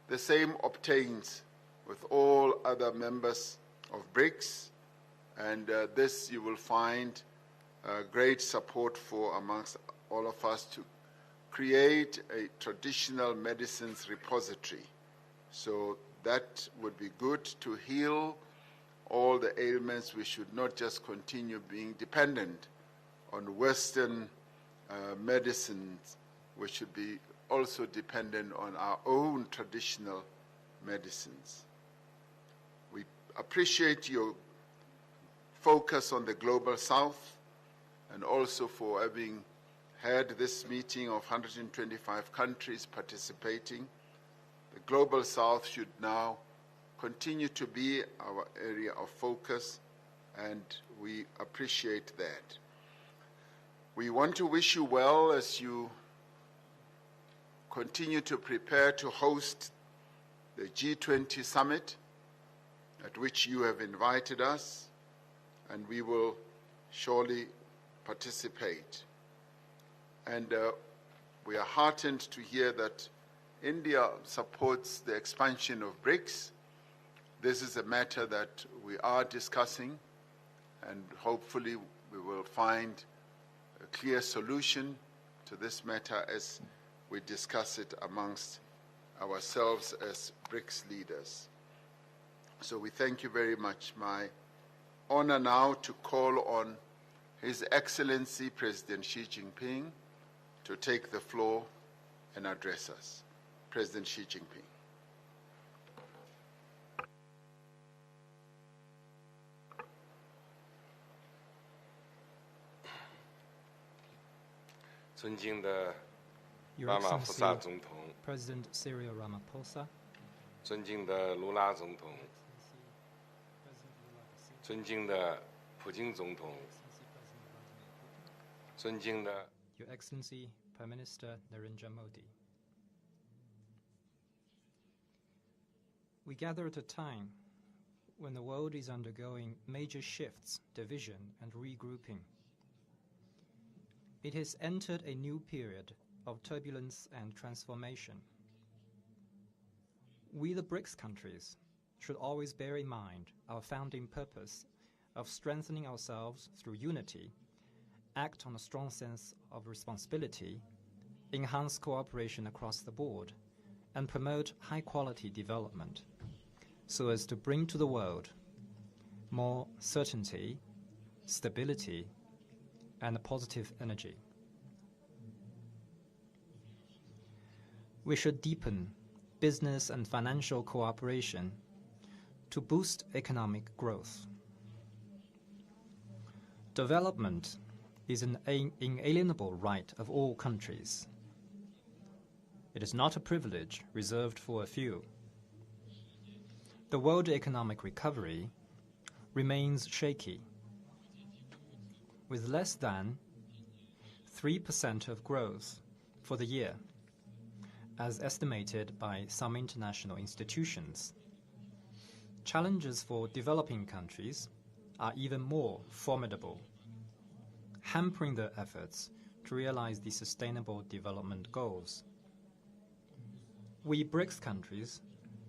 the same obtains with all other members of BRICS. And this you will find great support for amongst all of us to create a traditional medicines repository. So that would be good to heal all the ailments. We should not just continue being dependent on Western medicines. We should be also dependent on our own traditional medicines. We appreciate your focus on the Global South, and also for having had this meeting of 125 countries participating. The Global South should now continue to be our area of focus, and we appreciate that. We want to wish you well as you continue to prepare to host the G20 Summit, at which you have invited us, and we will surely participate. And we are heartened to hear that India supports the expansion of BRICS. This is a matter that we are discussing, and hopefully we will find a clear solution to this matter as we discuss it amongst ourselves as BRICS leaders. So we thank you very much. My honor now to call on His Excellency President Xi Jinping to take the floor and address us. President Xi Jinping. 尊敬的拉马福萨总统， President Cyril Ramaphosa, 尊敬的卢拉总统，尊敬的普京总统，尊敬的 Your Excellency Prime Minister Narendra Modi. We gather at a time when the world is undergoing major shifts, division, and regrouping. It has entered a new period of turbulence and transformation. We, the BRICS countries, should always bear in mind our founding purpose of strengthening ourselves through unity, act on a strong sense of responsibility, enhance cooperation across the board, and promote high-quality development so as to bring to the world more certainty, stability, and positive energy. We should deepen business and financial cooperation to boost economic growth. Development is an inalienable right of all countries. It is not a privilege reserved for a few. The world economic recovery remains shaky, with less than 3% of growth for the year, as estimated by some international institutions. Challenges for developing countries are even more formidable, hampering their efforts to realize the Sustainable Development Goals. We BRICS countries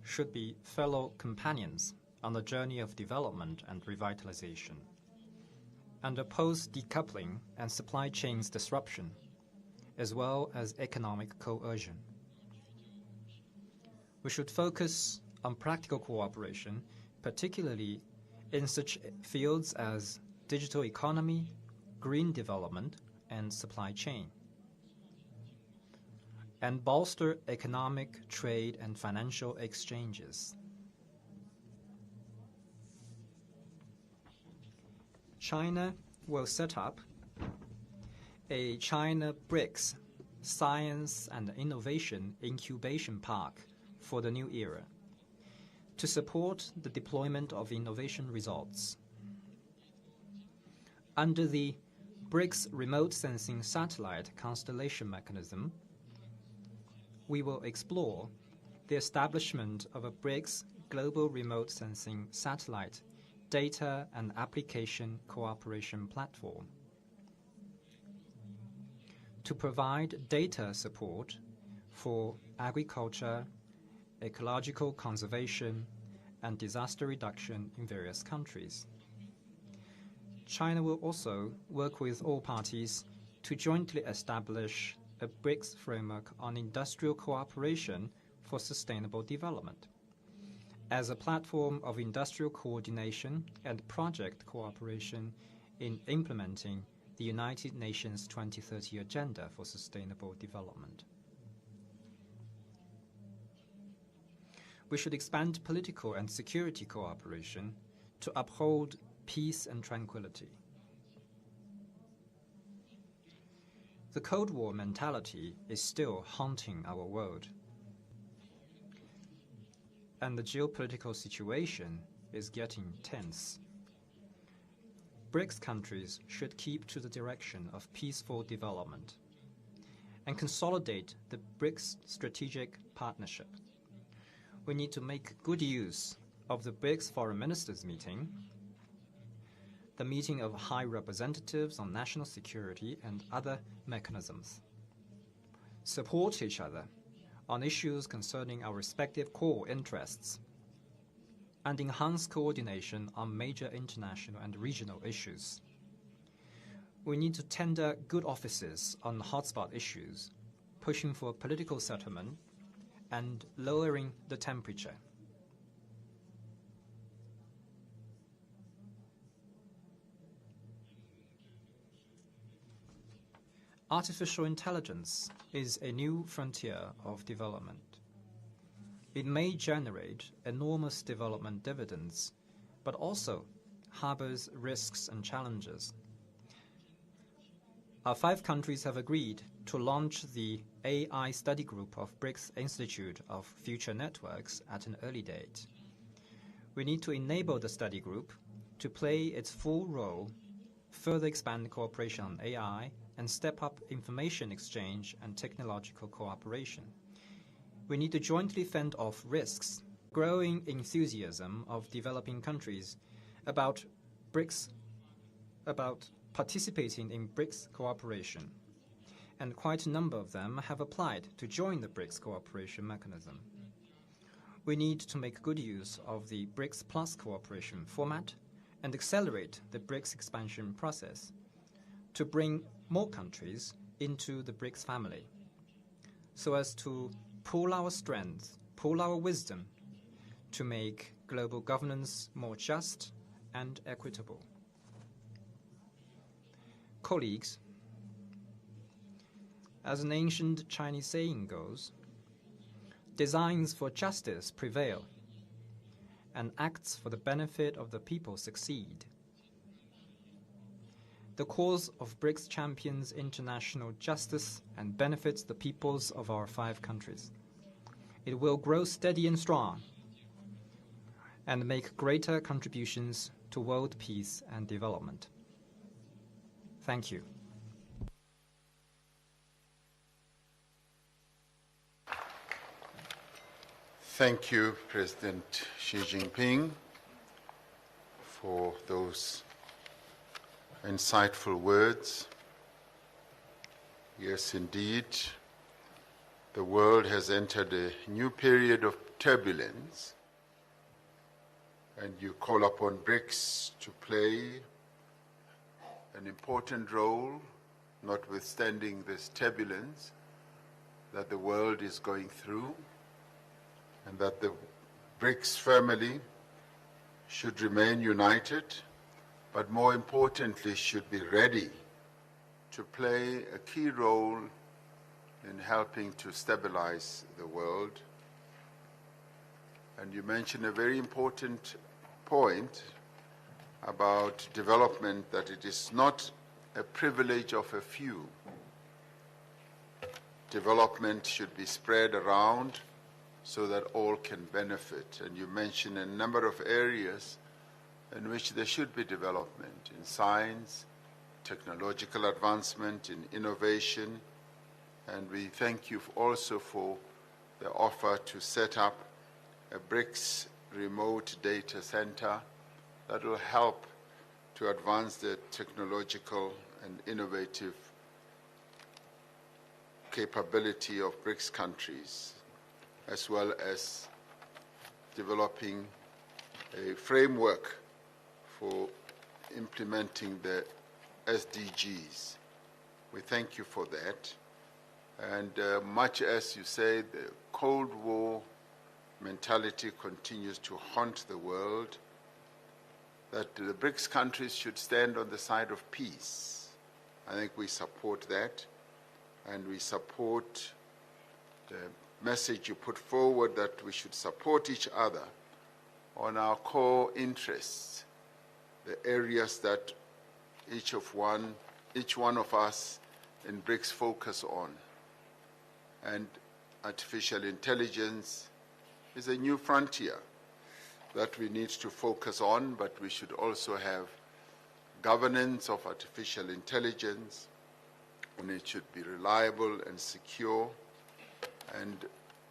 should be fellow companions on the journey of development and revitalization, and oppose decoupling and supply chains disruption, as well as economic coercion. We should focus on practical cooperation, particularly in such fields as digital economy, green development, and supply chain, and bolster economic, trade, and financial exchanges. China will set up a China BRICS Science and Innovation Incubation Park for the new era to support the deployment of innovation results. Under the BRICS Remote Sensing Satellite Constellation Mechanism, we will explore the establishment of a BRICS Global Remote Sensing Satellite Data and Application Cooperation Platform to provide data support for agriculture, ecological conservation, and disaster reduction in various countries. China will also work with all parties to jointly establish a BRICS framework on industrial cooperation for sustainable development as a platform of industrial coordination and project cooperation in implementing the United Nations 2030 Agenda for Sustainable Development. We should expand political and security cooperation to uphold peace and tranquility. The Cold War mentality is still haunting our world, and the geopolitical situation is getting tense. BRICS countries should keep to the direction of peaceful development and consolidate the BRICS strategic partnership. We need to make good use of the BRICS Foreign Ministers meeting, the meeting of high representatives on national security and other mechanisms, support each other on issues concerning our respective core interests, and enhance coordination on major international and regional issues. We need to tender good offices on hotspot issues, pushing for political settlement and lowering the temperature. Artificial intelligence is a new frontier of development. It may generate enormous development dividends, but also harbors risks and challenges. Our 5 countries have agreed to launch the AI study group of BRICS Institute of Future Networks at an early date. We need to enable the study group to play its full role, further expand cooperation on AI, and step up information exchange and technological cooperation. We need to jointly fend off risks, growing enthusiasm of developing countries about BRICS, about participating in BRICS cooperation, and quite a number of them have applied to join the BRICS cooperation mechanism. We need to make good use of the BRICS Plus cooperation format and accelerate the BRICS expansion process to bring more countries into the BRICS family, so as to pool our strength, pool our wisdom to make global governance more just and equitable. Colleagues, as an ancient Chinese saying goes, designs for justice prevail, and acts for the benefit of the people succeed. The cause of BRICS champions international justice and benefits the peoples of our 5 countries. It will grow steady and strong and make greater contributions to world peace and development. Thank you. Thank you, President Xi Jinping, for those insightful words. Yes, indeed, the world has entered a new period of turbulence, and you call upon BRICS to play an important role, notwithstanding this turbulence that the world is going through, and that the BRICS family should remain united, but more importantly should be ready to play a key role in helping to stabilize the world. And you mentioned a very important point about development, that it is not a privilege of a few. Development should be spread around so that all can benefit. And you mentioned a number of areas in which there should be development: in science, technological advancement, in innovation. And we thank you also for the offer to set up a BRICS remote data center that will help to advance the technological and innovative capability of BRICS countries, as well as developing a framework for implementing the SDGs. We thank you for that. And much as you say, the Cold War mentality continues to haunt the world, that the BRICS countries should stand on the side of peace. I think we support that, and we support the message you put forward that we should support each other on our core interests, the areas that each one of us in BRICS focus on. And artificial intelligence is a new frontier that we need to focus on, but we should also have governance of artificial intelligence, and it should be reliable and secure. And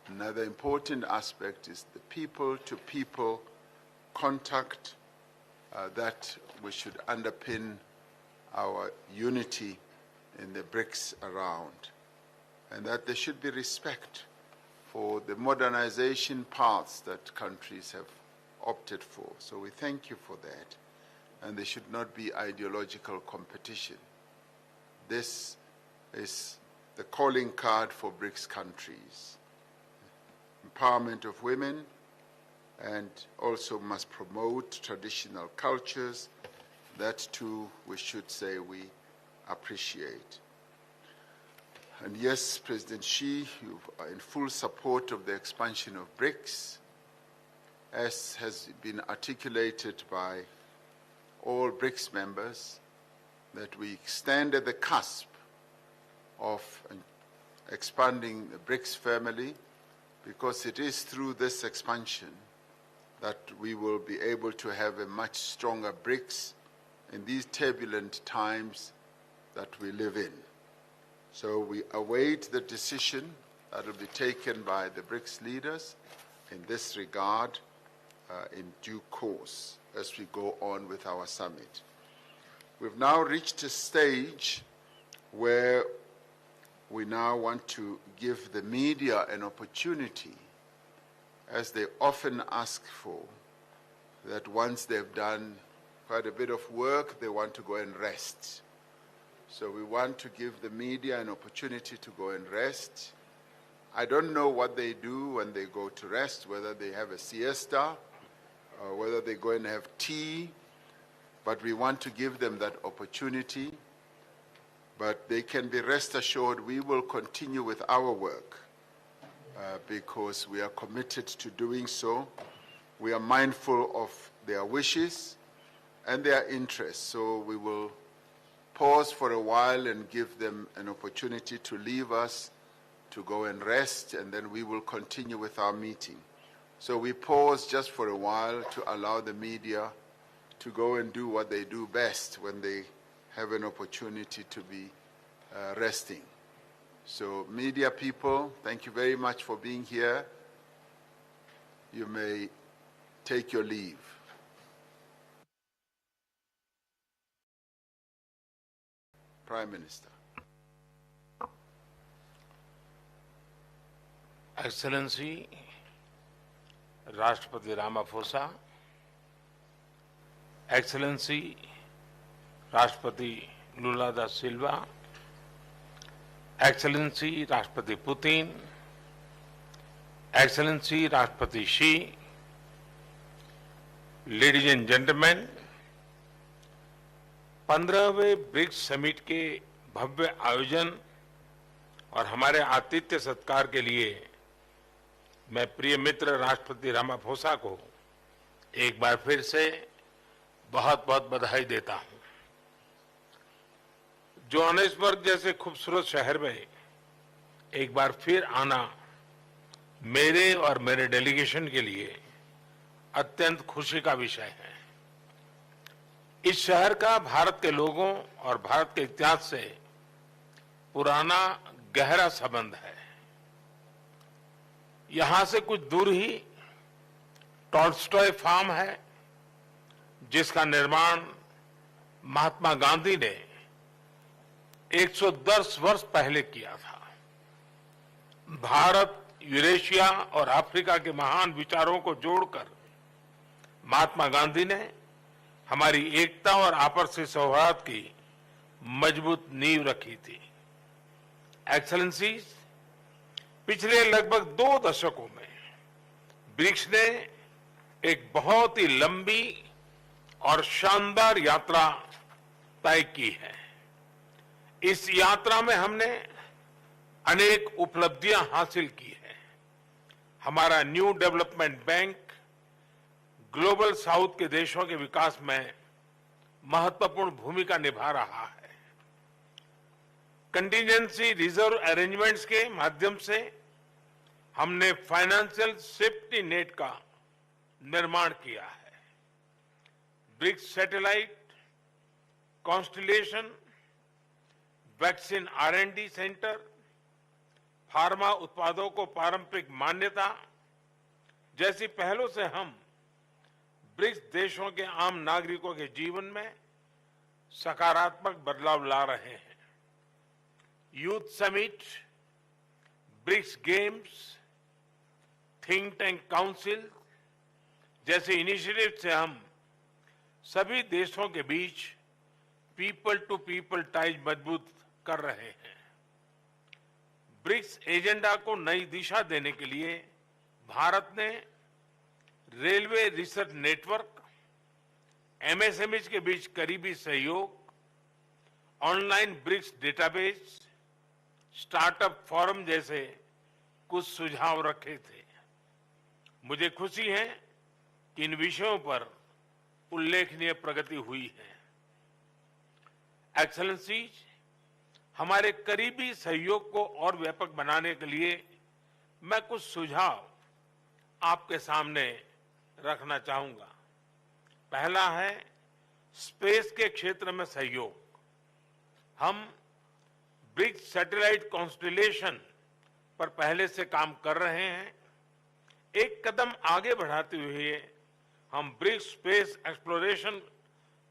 another important aspect is the people-to-people contact that we should underpin our unity in the BRICS around, and that there should be respect for the modernization paths that countries have opted for. So we thank you for that. And there should not be ideological competition. this is the calling card for BRICS countries. Empowerment of women, and also must promote traditional cultures. That too, we should say we appreciate. And yes, President Xi, you are in full support of the expansion of BRICS, as has been articulated by all BRICS members, that we stand at the cusp of expanding the BRICS family, because it is through this expansion that we will be able to have a much stronger BRICS in these turbulent times that we live in. So we await the decision that will be taken by the BRICS leaders in this regard in due course as we go on with our summit. We've now reached a stage where we now want to give the media an opportunity, as they often ask for, that once they've done quite a bit of work, they want to go and rest. So we want to give the media an opportunity to go and rest. I don't know what they do when they go to rest, whether they have a siesta, or whether they go and have tea, but we want to give them that opportunity. But they can be rest assured we will continue with our work because we are committed to doing so. We are mindful of their wishes and their interests, so we will pause for a while and give them an opportunity to leave us, to go and rest, and then we will continue with our meeting. So we pause just for a while to allow the media to go and do what they do best when they have an opportunity to be resting. So media people, thank you very much for being here. You may take your leave. Prime Minister. Excellency, Rashtrapati Ramaphosa, Excellency, Rashtrapati Lula da Silva, Excellency, Rashtrapati Putin, Excellency, Rashtrapati Xi, ladies and gentlemen, 15वें BRICS summit के भव्य आयोजन और हमारे आतिथ्य सत्कार के लिए मैं प्रिय मित्र राष्ट्रपति रामाफोसा को एक बार फिर से बहुत बहुत बधाई देता हूं। जोहानिसबर्ग जैसे खूबसूरत शहर में एक बार फिर आना मेरे और मेरे डेलीगेशन के लिए अत्यंत खुशी का विषय है। इस शहर का भारत के लोगों और भारत के इतिहास से पुराना गहरा संबंध है। यहां से कुछ दूर ही टॉल्स्टॉय फार्म है, जिसका निर्माण महात्मा गांधी ने 110 वर्ष पहले किया था। भारत, यूरेशिया और अफ्रीका के महान विचारों को जोड़कर महात्मा गांधी ने हमारी एकता और आपसी सौहार्द की मजबूत नींव रखी थी। एक्सेलेंसीज, पिछले लगभग 2 दशकों में ब्रिक्स ने एक बहुत ही लंबी और शानदार यात्रा तय की है। इस यात्रा में हमने अनेक उपलब्धियां हासिल की है। हमारा new development bank global south के देशों के विकास में महत्वपूर्ण भूमिका निभा रहा है। कंटिजेंसी रिजर्व अरेंजमेंट्स के माध्यम से हमने फाइनेंशियल सेफ्टी नेट का निर्माण किया है। BRICS satellite, constellation, vaccine R&D centre, pharma उत्पादों को पारंपरिक मान्यता जैसी पहलों से हम ब्रिक्स देशों के आम नागरिकों के जीवन में सकारात्मक बदलाव ला रहे हैं। Youth summit, BRICS games, think tank council जैसे इनिशिएटिव से हम सभी देशों के बीच पीपल टू पीपल टाइज मजबूत कर रहे हैं। ब्रिक्स एजेंडा को नई दिशा देने के लिए भारत ने रेलवे रिसर्च नेटवर्क, एमएसएमई के बीच करीबी सहयोग, online BRICS database, startup forum जैसे कुछ सुझाव रखे थे। मुझे खुशी है कि इन विषयों पर उल्लेखनीय प्रगति हुई है। एक्सेलेंसीज, हमारे करीबी सहयोग को और व्यापक बनाने के लिए मैं कुछ सुझाव आपके सामने रखना चाहूंगा। पहला है स्पेस के क्षेत्र में सहयोग। हम ब्रिक्स सैटेलाइट कॉन्स्टेलेशन पर पहले से काम कर रहे हैं। एक कदम आगे बढ़ाते हुए हम ब्रिक्स स्पेस एक्सप्लोरेशन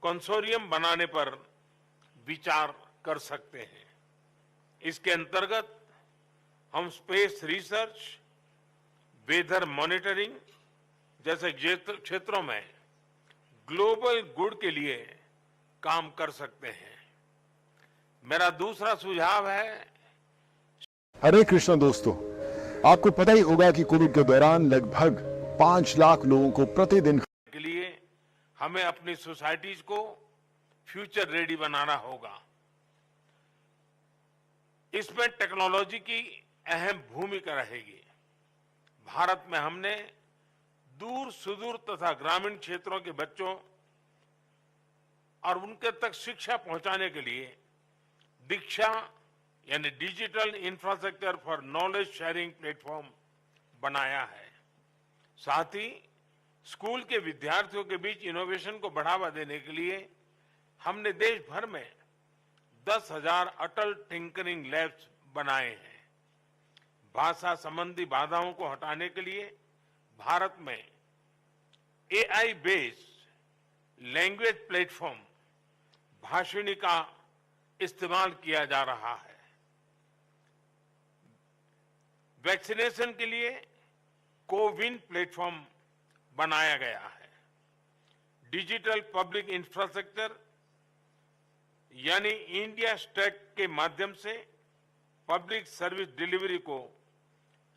कंसोर्टियम बनाने पर विचार कर सकते हैं। इसके अंतर्गत हम स्पेस रिसर्च, वेदर मॉनिटरिंग जैसे क्षेत्रों में ग्लोबल गुड के लिए काम कर सकते हैं। मेरा दूसरा सुझाव है, हरे कृष्णा दोस्तों, आपको पता ही होगा कि कोविड के दौरान लगभग 5 लाख लोगों को प्रतिदिन के लिए हमें अपनी सोसाइटीज को फ्यूचर रेडी बनाना होगा। इसमें टेक्नोलॉजी की अहम भूमिका रहेगी। भारत में हमने दूर सुदूर तथा ग्रामीण क्षेत्रों के बच्चों और उनके तक शिक्षा पहुंचाने के लिए दीक्षा यानी digital infrastructure for knowledge sharing platform बनाया है। साथ ही स्कूल के विद्यार्थियों के बीच इनोवेशन को बढ़ावा देने के लिए हमने देश भर में 10,000 अटल टिंकरिंग लैब्स बनाए हैं। भाषा संबंधी बाधाओं को हटाने के लिए भारत में AI based language platform Bhashini का इस्तेमाल किया जा रहा है। वैक्सीनेशन के लिए कोविन प्लेटफॉर्म बनाया गया है। डिजिटल पब्लिक इंफ्रास्ट्रक्चर यानी इंडिया स्टैक के माध्यम से पब्लिक सर्विस डिलीवरी को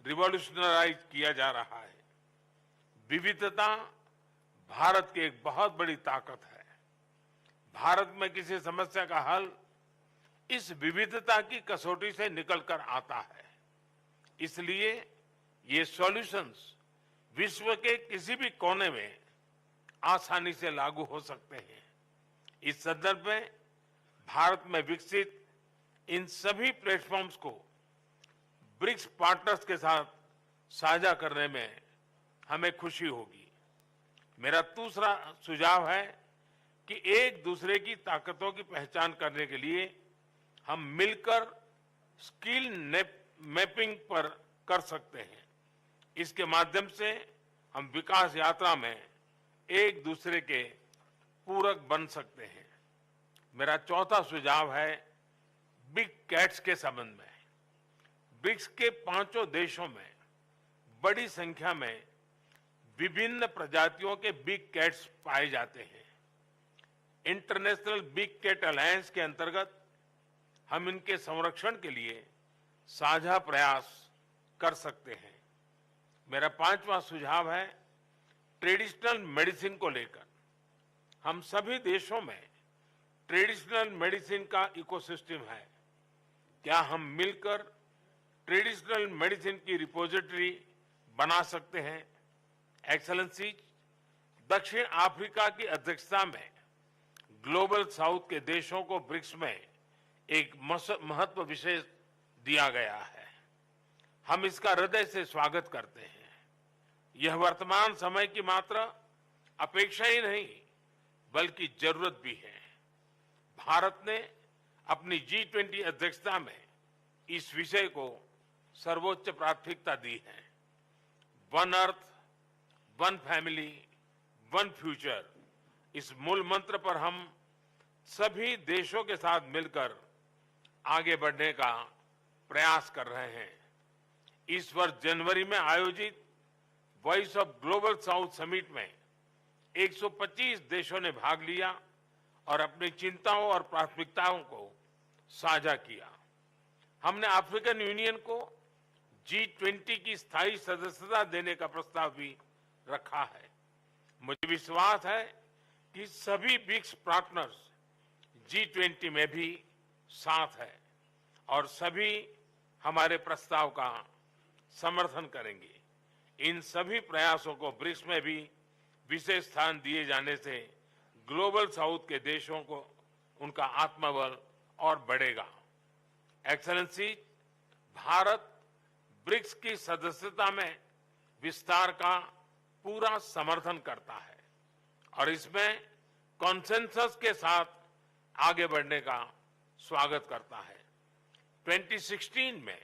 रिवॉल्यूशनराइज किया जा रहा है। विविधता भारत की एक बहुत बड़ी ताकत है। भारत में किसी समस्या का हल इस विविधता की कसौटी से निकलकर आता है। इसलिए ये सॉल्यूशंस विश्व के किसी भी कोने में आसानी से लागू हो सकते हैं। इस संदर्भ में भारत में विकसित इन सभी प्लेटफॉर्म्स को ब्रिक्स पार्टनर्स के साथ साझा करने में हमें खुशी होगी। मेरा दूसरा सुझाव है कि एक दूसरे की ताकतों की पहचान करने के लिए हम मिलकर स्किल मैपिंग पर कर सकते हैं। इसके माध्यम से हम विकास यात्रा में एक दूसरे के पूरक बन सकते हैं। मेरा चौथा सुझाव है बिग कैट्स के संबंध में। ब्रिक्स के 5 देशों में बड़ी संख्या में विभिन्न प्रजातियों के बिग कैट्स पाए जाते हैं। इंटरनेशनल बिग कैट अलायंस के अंतर्गत हम इनके संरक्षण के लिए साझा प्रयास कर सकते हैं। मेरा 5वां सुझाव है ट्रेडिशनल मेडिसिन को लेकर। हम सभी देशों में ट्रेडिशनल मेडिसिन का इकोसिस्टम है। क्या हम मिलकर ट्रेडिशनल मेडिसिन की रिपोजिटरी बना सकते हैं? एक्सेलेंसी, दक्षिण अफ्रीका की अध्यक्षता में ग्लोबल साउथ के देशों को ब्रिक्स में एक महत्व विशेष दिया गया है। हम इसका हृदय से स्वागत करते हैं। यह वर्तमान समय की मात्र अपेक्षा ही नहीं बल्कि जरूरत भी है। भारत ने अपनी G20 अध्यक्षता में इस विषय को सर्वोच्च प्राथमिकता दी है। One earth, one family, one future, इस मूल मंत्र पर हम सभी देशों के साथ मिलकर आगे बढ़ने का प्रयास कर रहे हैं। इस वर्ष जनवरी में आयोजित voice of global south summit में 125 देशों ने भाग लिया और अपनी चिंताओं और प्राथमिकताओं को साझा किया। हमने अफ्रीकन यूनियन को G20 की स्थायी सदस्यता देने का प्रस्ताव भी रखा है। मुझे विश्वास है कि सभी ब्रिक्स पार्टनर्स G20 में भी साथ है और सभी हमारे प्रस्ताव का समर्थन करेंगे। इन सभी प्रयासों को ब्रिक्स में भी विशेष स्थान दिए जाने से ग्लोबल साउथ के देशों को उनका आत्मबल और बढ़ेगा। एक्सेलेंसी, भारत ब्रिक्स की सदस्यता में विस्तार का पूरा समर्थन करता है और इसमें कॉन्सेंसस के साथ आगे बढ़ने का स्वागत करता है। 2016 में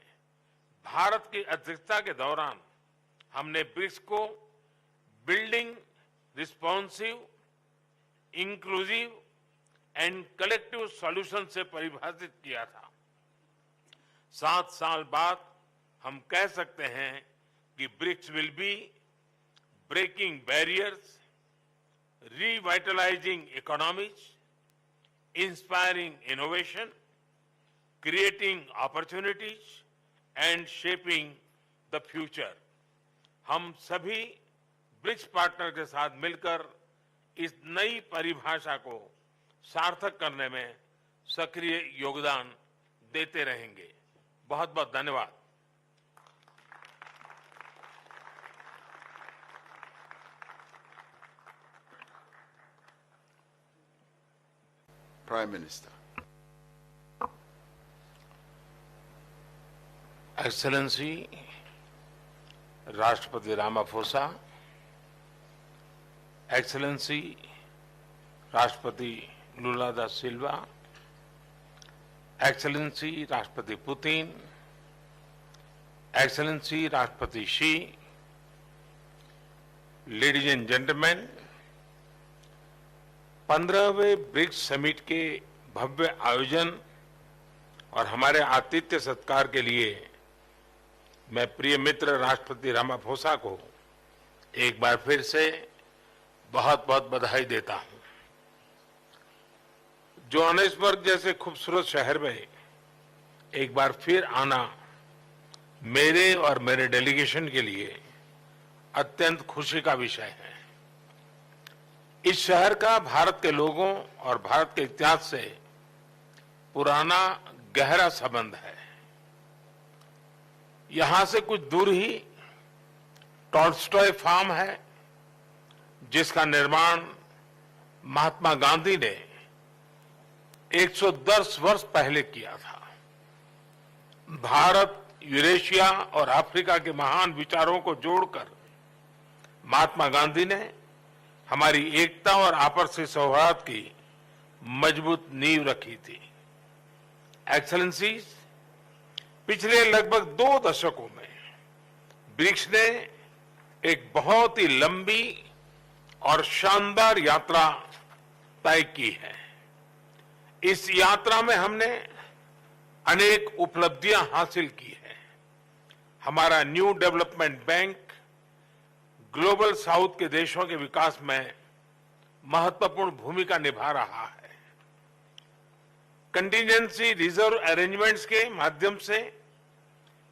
भारत की अध्यक्षता के दौरान हमने ब्रिक्स को building responsive, inclusive and collective solution से परिभाषित किया था। 7 साल बाद हम कह सकते हैं कि BRICS will be breaking barriers, revitalising economies, inspiring innovation, creating opportunities and shaping the future. हम सभी ब्रिक्स पार्टनर के साथ मिलकर इस नई परिभाषा को सार्थक करने में सक्रिय योगदान देते रहेंगे। बहुत बहुत धन्यवाद। Prime Minister. एक्सेलेंसी राष्ट्रपति रामाफोसा, एक्सेलेंसी राष्ट्रपति लुला दा सिल्वा, एक्सेलेंसी राष्ट्रपति पुतिन, एक्सेलेंसी राष्ट्रपति शी, लेडीज एंड जेंटलमैन, 15वें ब्रिक्स समिट के भव्य आयोजन और हमारे आतिथ्य सत्कार के लिए मैं प्रिय मित्र राष्ट्रपति रामाफोसा को एक बार फिर से बहुत बहुत बधाई देता हूं। जोहानिसबर्ग जैसे खूबसूरत शहर में एक बार फिर आना मेरे और मेरे डेलीगेशन के लिए अत्यंत खुशी का विषय है। इस शहर का भारत के लोगों और भारत के इतिहास से पुराना गहरा संबंध है। यहां से कुछ दूर ही टॉल्स्टॉय फार्म है, जिसका निर्माण महात्मा गांधी ने 110 वर्ष पहले किया था। भारत, यूरेशिया और अफ्रीका के महान विचारों को जोड़कर महात्मा गांधी ने हमारी एकता और आपसी सौहार्द की मजबूत नींव रखी थी। एक्सेलेंसीज, पिछले लगभग 2 दशकों में ब्रिक्स ने एक बहुत ही लंबी और शानदार यात्रा तय की है। इस यात्रा में हमने अनेक उपलब्धियां हासिल की है। हमारा new development bank global south के देशों के विकास में महत्वपूर्ण भूमिका निभा रहा है। कंटिजेंसी रिजर्व अरेंजमेंट्स के माध्यम से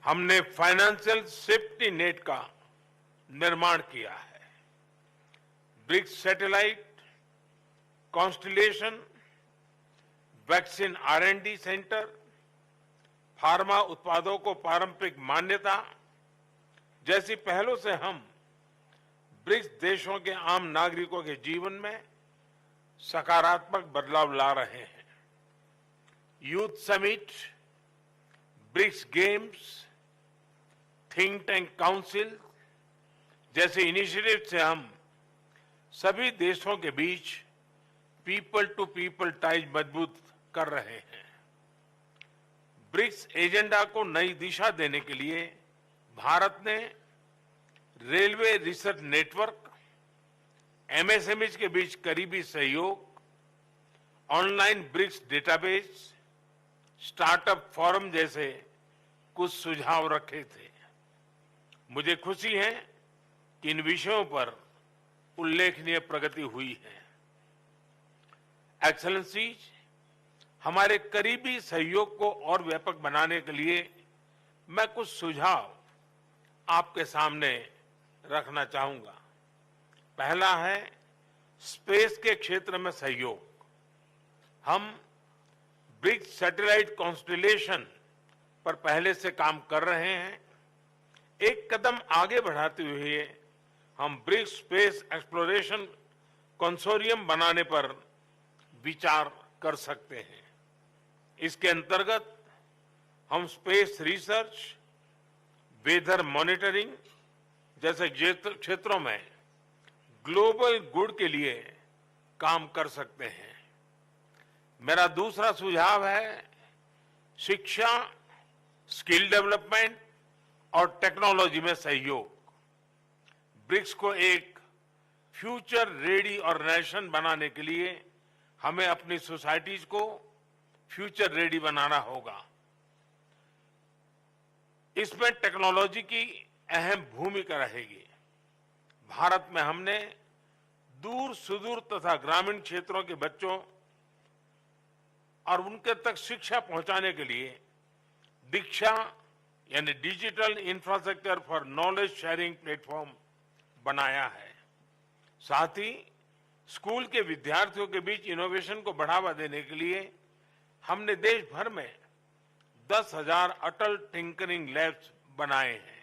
हमने फाइनेंशियल सेफ्टी नेट का निर्माण किया है। BRICS satellite constellation, vaccine R&D centre, pharma उत्पादों को पारंपरिक मान्यता जैसी पहलों से हम ब्रिक्स देशों के आम नागरिकों के जीवन में सकारात्मक बदलाव ला रहे हैं। Youth summit, BRICS games, think tank council जैसे इनिशिएटिव से हम सभी देशों के बीच पीपल टू पीपल टाइज मजबूत कर रहे हैं। ब्रिक्स एजेंडा को नई दिशा देने के लिए भारत ने रेलवे रिसर्च नेटवर्क, MSMEs के बीच करीबी सहयोग, online BRICS database, startup forum जैसे कुछ सुझाव रखे थे। मुझे खुशी है कि इन विषयों पर उल्लेखनीय प्रगति हुई है। एक्सेलेंसीज, हमारे करीबी सहयोग को और व्यापक बनाने के लिए मैं कुछ सुझाव आपके सामने रखना चाहूंगा। पहला है स्पेस के क्षेत्र में सहयोग। हम ब्रिक्स सैटेलाइट कॉन्स्टेलेशन पर पहले से काम कर रहे हैं। एक कदम आगे बढ़ाते हुए हम ब्रिक्स स्पेस एक्सप्लोरेशन कंसोर्टियम बनाने पर विचार कर सकते हैं। इसके अंतर्गत हम स्पेस रिसर्च, वेदर मॉनिटरिंग जैसे क्षेत्रों में ग्लोबल गुड के लिए काम कर सकते हैं। मेरा दूसरा सुझाव है शिक्षा, स्किल डेवलपमेंट और टेक्नोलॉजी में सहयोग। ब्रिक्स को एक फ्यूचर रेडी ऑर्गेनाइजेशन बनाने के लिए हमें अपनी सोसाइटीज को फ्यूचर रेडी बनाना होगा। इसमें टेक्नोलॉजी की अहम भूमिका रहेगी। भारत में हमने दूर सुदूर तथा ग्रामीण क्षेत्रों के बच्चों और उनके तक शिक्षा पहुंचाने के लिए दीक्षा यानी digital infrastructure for knowledge sharing platform बनाया है। साथ ही स्कूल के विद्यार्थियों के बीच इनोवेशन को बढ़ावा देने के लिए हमने देश भर में 10,000 अटल टिंकरिंग लैब्स बनाए हैं।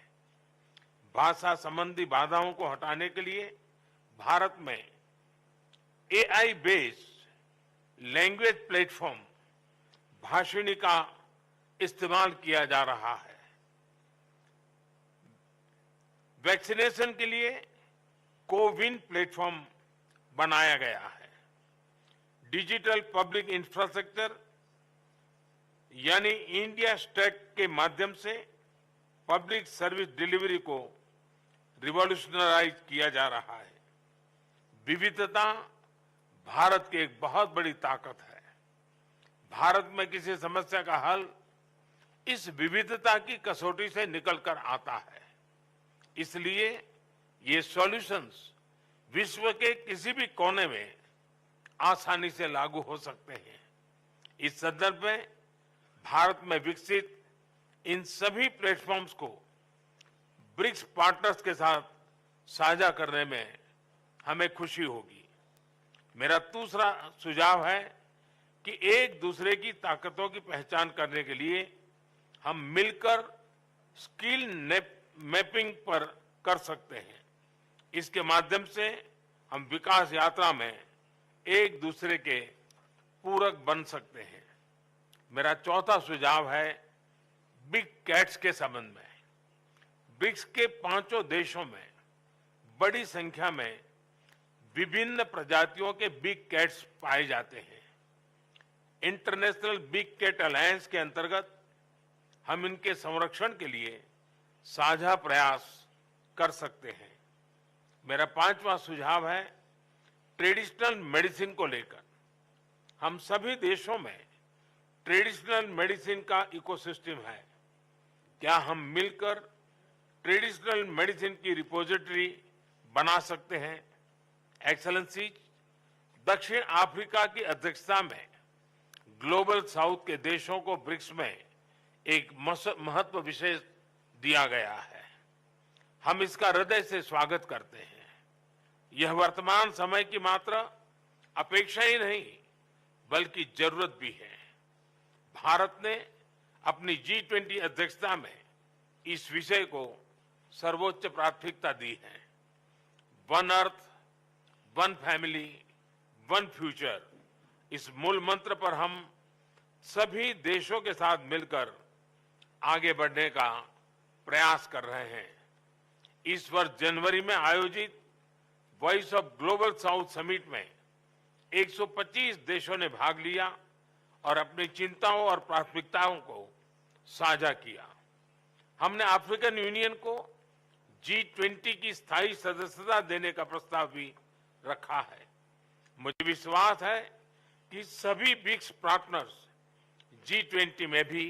भाषा संबंधी बाधाओं को हटाने के लिए भारत में AI based language platform Bhashini का इस्तेमाल किया जा रहा है। वैक्सीनेशन के लिए कोविन प्लेटफॉर्म बनाया गया है। डिजिटल पब्लिक इंफ्रास्ट्रक्चर यानी इंडिया स्टैक के माध्यम से पब्लिक सर्विस डिलीवरी को रिवॉल्यूशनराइज किया जा रहा है। विविधता भारत की एक बहुत बड़ी ताकत है। भारत में किसी समस्या का हल इस विविधता की कसौटी से निकलकर आता है। इसलिए ये सॉल्यूशंस विश्व के किसी भी कोने में आसानी से लागू हो सकते हैं। इस संदर्भ में भारत में विकसित इन सभी प्लेटफॉर्म्स को ब्रिक्स पार्टनर्स के साथ साझा करने में हमें खुशी होगी। मेरा दूसरा सुझाव है कि एक दूसरे की ताकतों की पहचान करने के लिए हम मिलकर स्किल मैपिंग पर कर सकते हैं। इसके माध्यम से हम विकास यात्रा में एक दूसरे के पूरक बन सकते हैं। मेरा चौथा सुझाव है बिग कैट्स के संबंध में। ब्रिक्स के 5 देशों में बड़ी संख्या में विभिन्न प्रजातियों के बिग कैट्स पाए जाते हैं। इंटरनेशनल बिग कैट अलायंस के अंतर्गत हम इनके संरक्षण के लिए साझा प्रयास कर सकते हैं। मेरा 5वां सुझाव है ट्रेडिशनल मेडिसिन को लेकर। हम सभी देशों में ट्रेडिशनल मेडिसिन का इकोसिस्टम है। क्या हम मिलकर ट्रेडिशनल मेडिसिन की रिपोजिटरी बना सकते हैं? एक्सेलेंसी, दक्षिण अफ्रीका की अध्यक्षता में ग्लोबल साउथ के देशों को ब्रिक्स में एक महत्व विशेष दिया गया है। हम इसका हृदय से स्वागत करते हैं। यह वर्तमान समय की मात्र अपेक्षा ही नहीं बल्कि जरूरत भी है। भारत ने अपनी G20 अध्यक्षता में इस विषय को सर्वोच्च प्राथमिकता दी है। One earth, one family, one future, इस मूल मंत्र पर हम सभी देशों के साथ मिलकर आगे बढ़ने का प्रयास कर रहे हैं। इस वर्ष जनवरी में आयोजित voice of global south summit में 125 देशों ने भाग लिया और अपनी चिंताओं और प्राथमिकताओं को साझा किया। हमने अफ्रीकन यूनियन को G20 की स्थायी सदस्यता देने का प्रस्ताव भी रखा है। मुझे विश्वास है कि सभी ब्रिक्स पार्टनर्स G20 में भी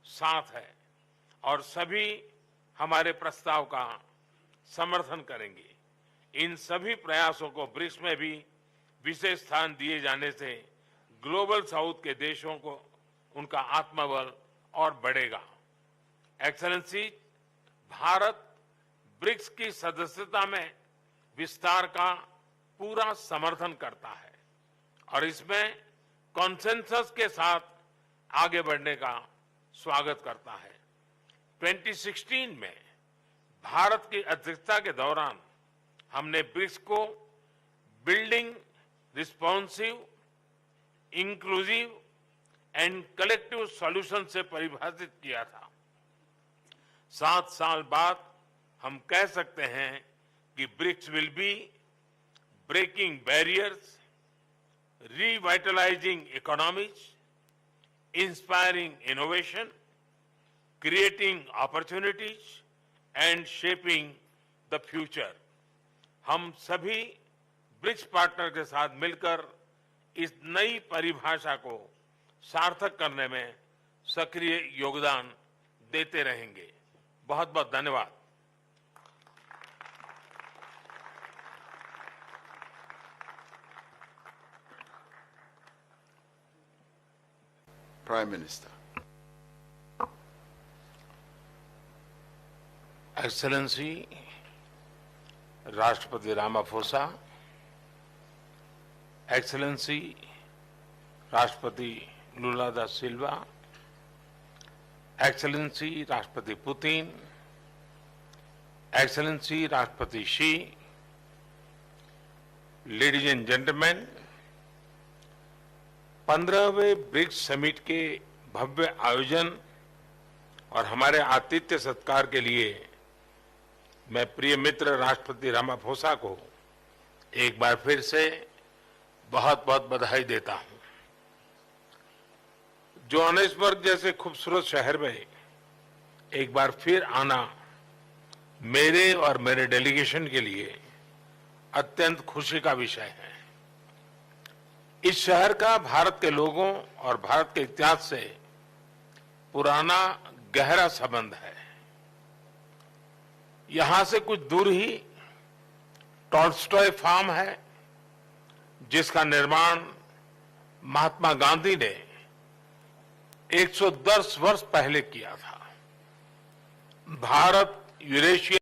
साथ है और सभी हमारे प्रस्ताव का समर्थन करेंगे। इन सभी प्रयासों को ब्रिक्स में भी विशेष स्थान दिए जाने से ग्लोबल साउथ के देशों को उनका आत्मबल और बढ़ेगा। एक्सेलेंसी, भारत ब्रिक्स की सदस्यता में विस्तार का पूरा समर्थन करता है और इसमें कॉन्सेंसस के साथ आगे बढ़ने का स्वागत करता है। 2016 में भारत की अध्यक्षता के दौरान हमने ब्रिक्स को building responsive, inclusive and collective solution से परिभाषित किया था। 7 साल बाद हम कह सकते हैं कि BRICS will be breaking barriers, revitalizing economies, inspiring innovation, creating opportunities and shaping the future. हम सभी ब्रिक्स पार्टनर के साथ मिलकर इस नई परिभाषा को सार्थक करने में सक्रिय योगदान देते रहेंगे। बहुत बहुत धन्यवाद। Prime Minister. एक्सेलेंसी राष्ट्रपति रामाफोसा, एक्सेलेंसी राष्ट्रपति लुला दा सिल्वा, एक्सेलेंसी राष्ट्रपति पुतिन, एक्सेलेंसी राष्ट्रपति शी, लेडीज एंड जेंटलमैन, 15वें ब्रिक्स समिट के भव्य आयोजन और हमारे आतिथ्य सत्कार के लिए मैं प्रिय मित्र राष्ट्रपति रामाफोसा को एक बार फिर से बहुत बहुत बधाई देता हूं। जोहानिसबर्ग जैसे खूबसूरत शहर में एक बार फिर आना मेरे और मेरे डेलीगेशन के लिए अत्यंत खुशी का विषय है। इस शहर का भारत के लोगों और भारत के इतिहास से पुराना गहरा संबंध है। यहां से कुछ दूर ही टॉल्स्टॉय फार्म है, जिसका निर्माण महात्मा गांधी ने 110 वर्ष पहले किया था। भारत यूरेशिया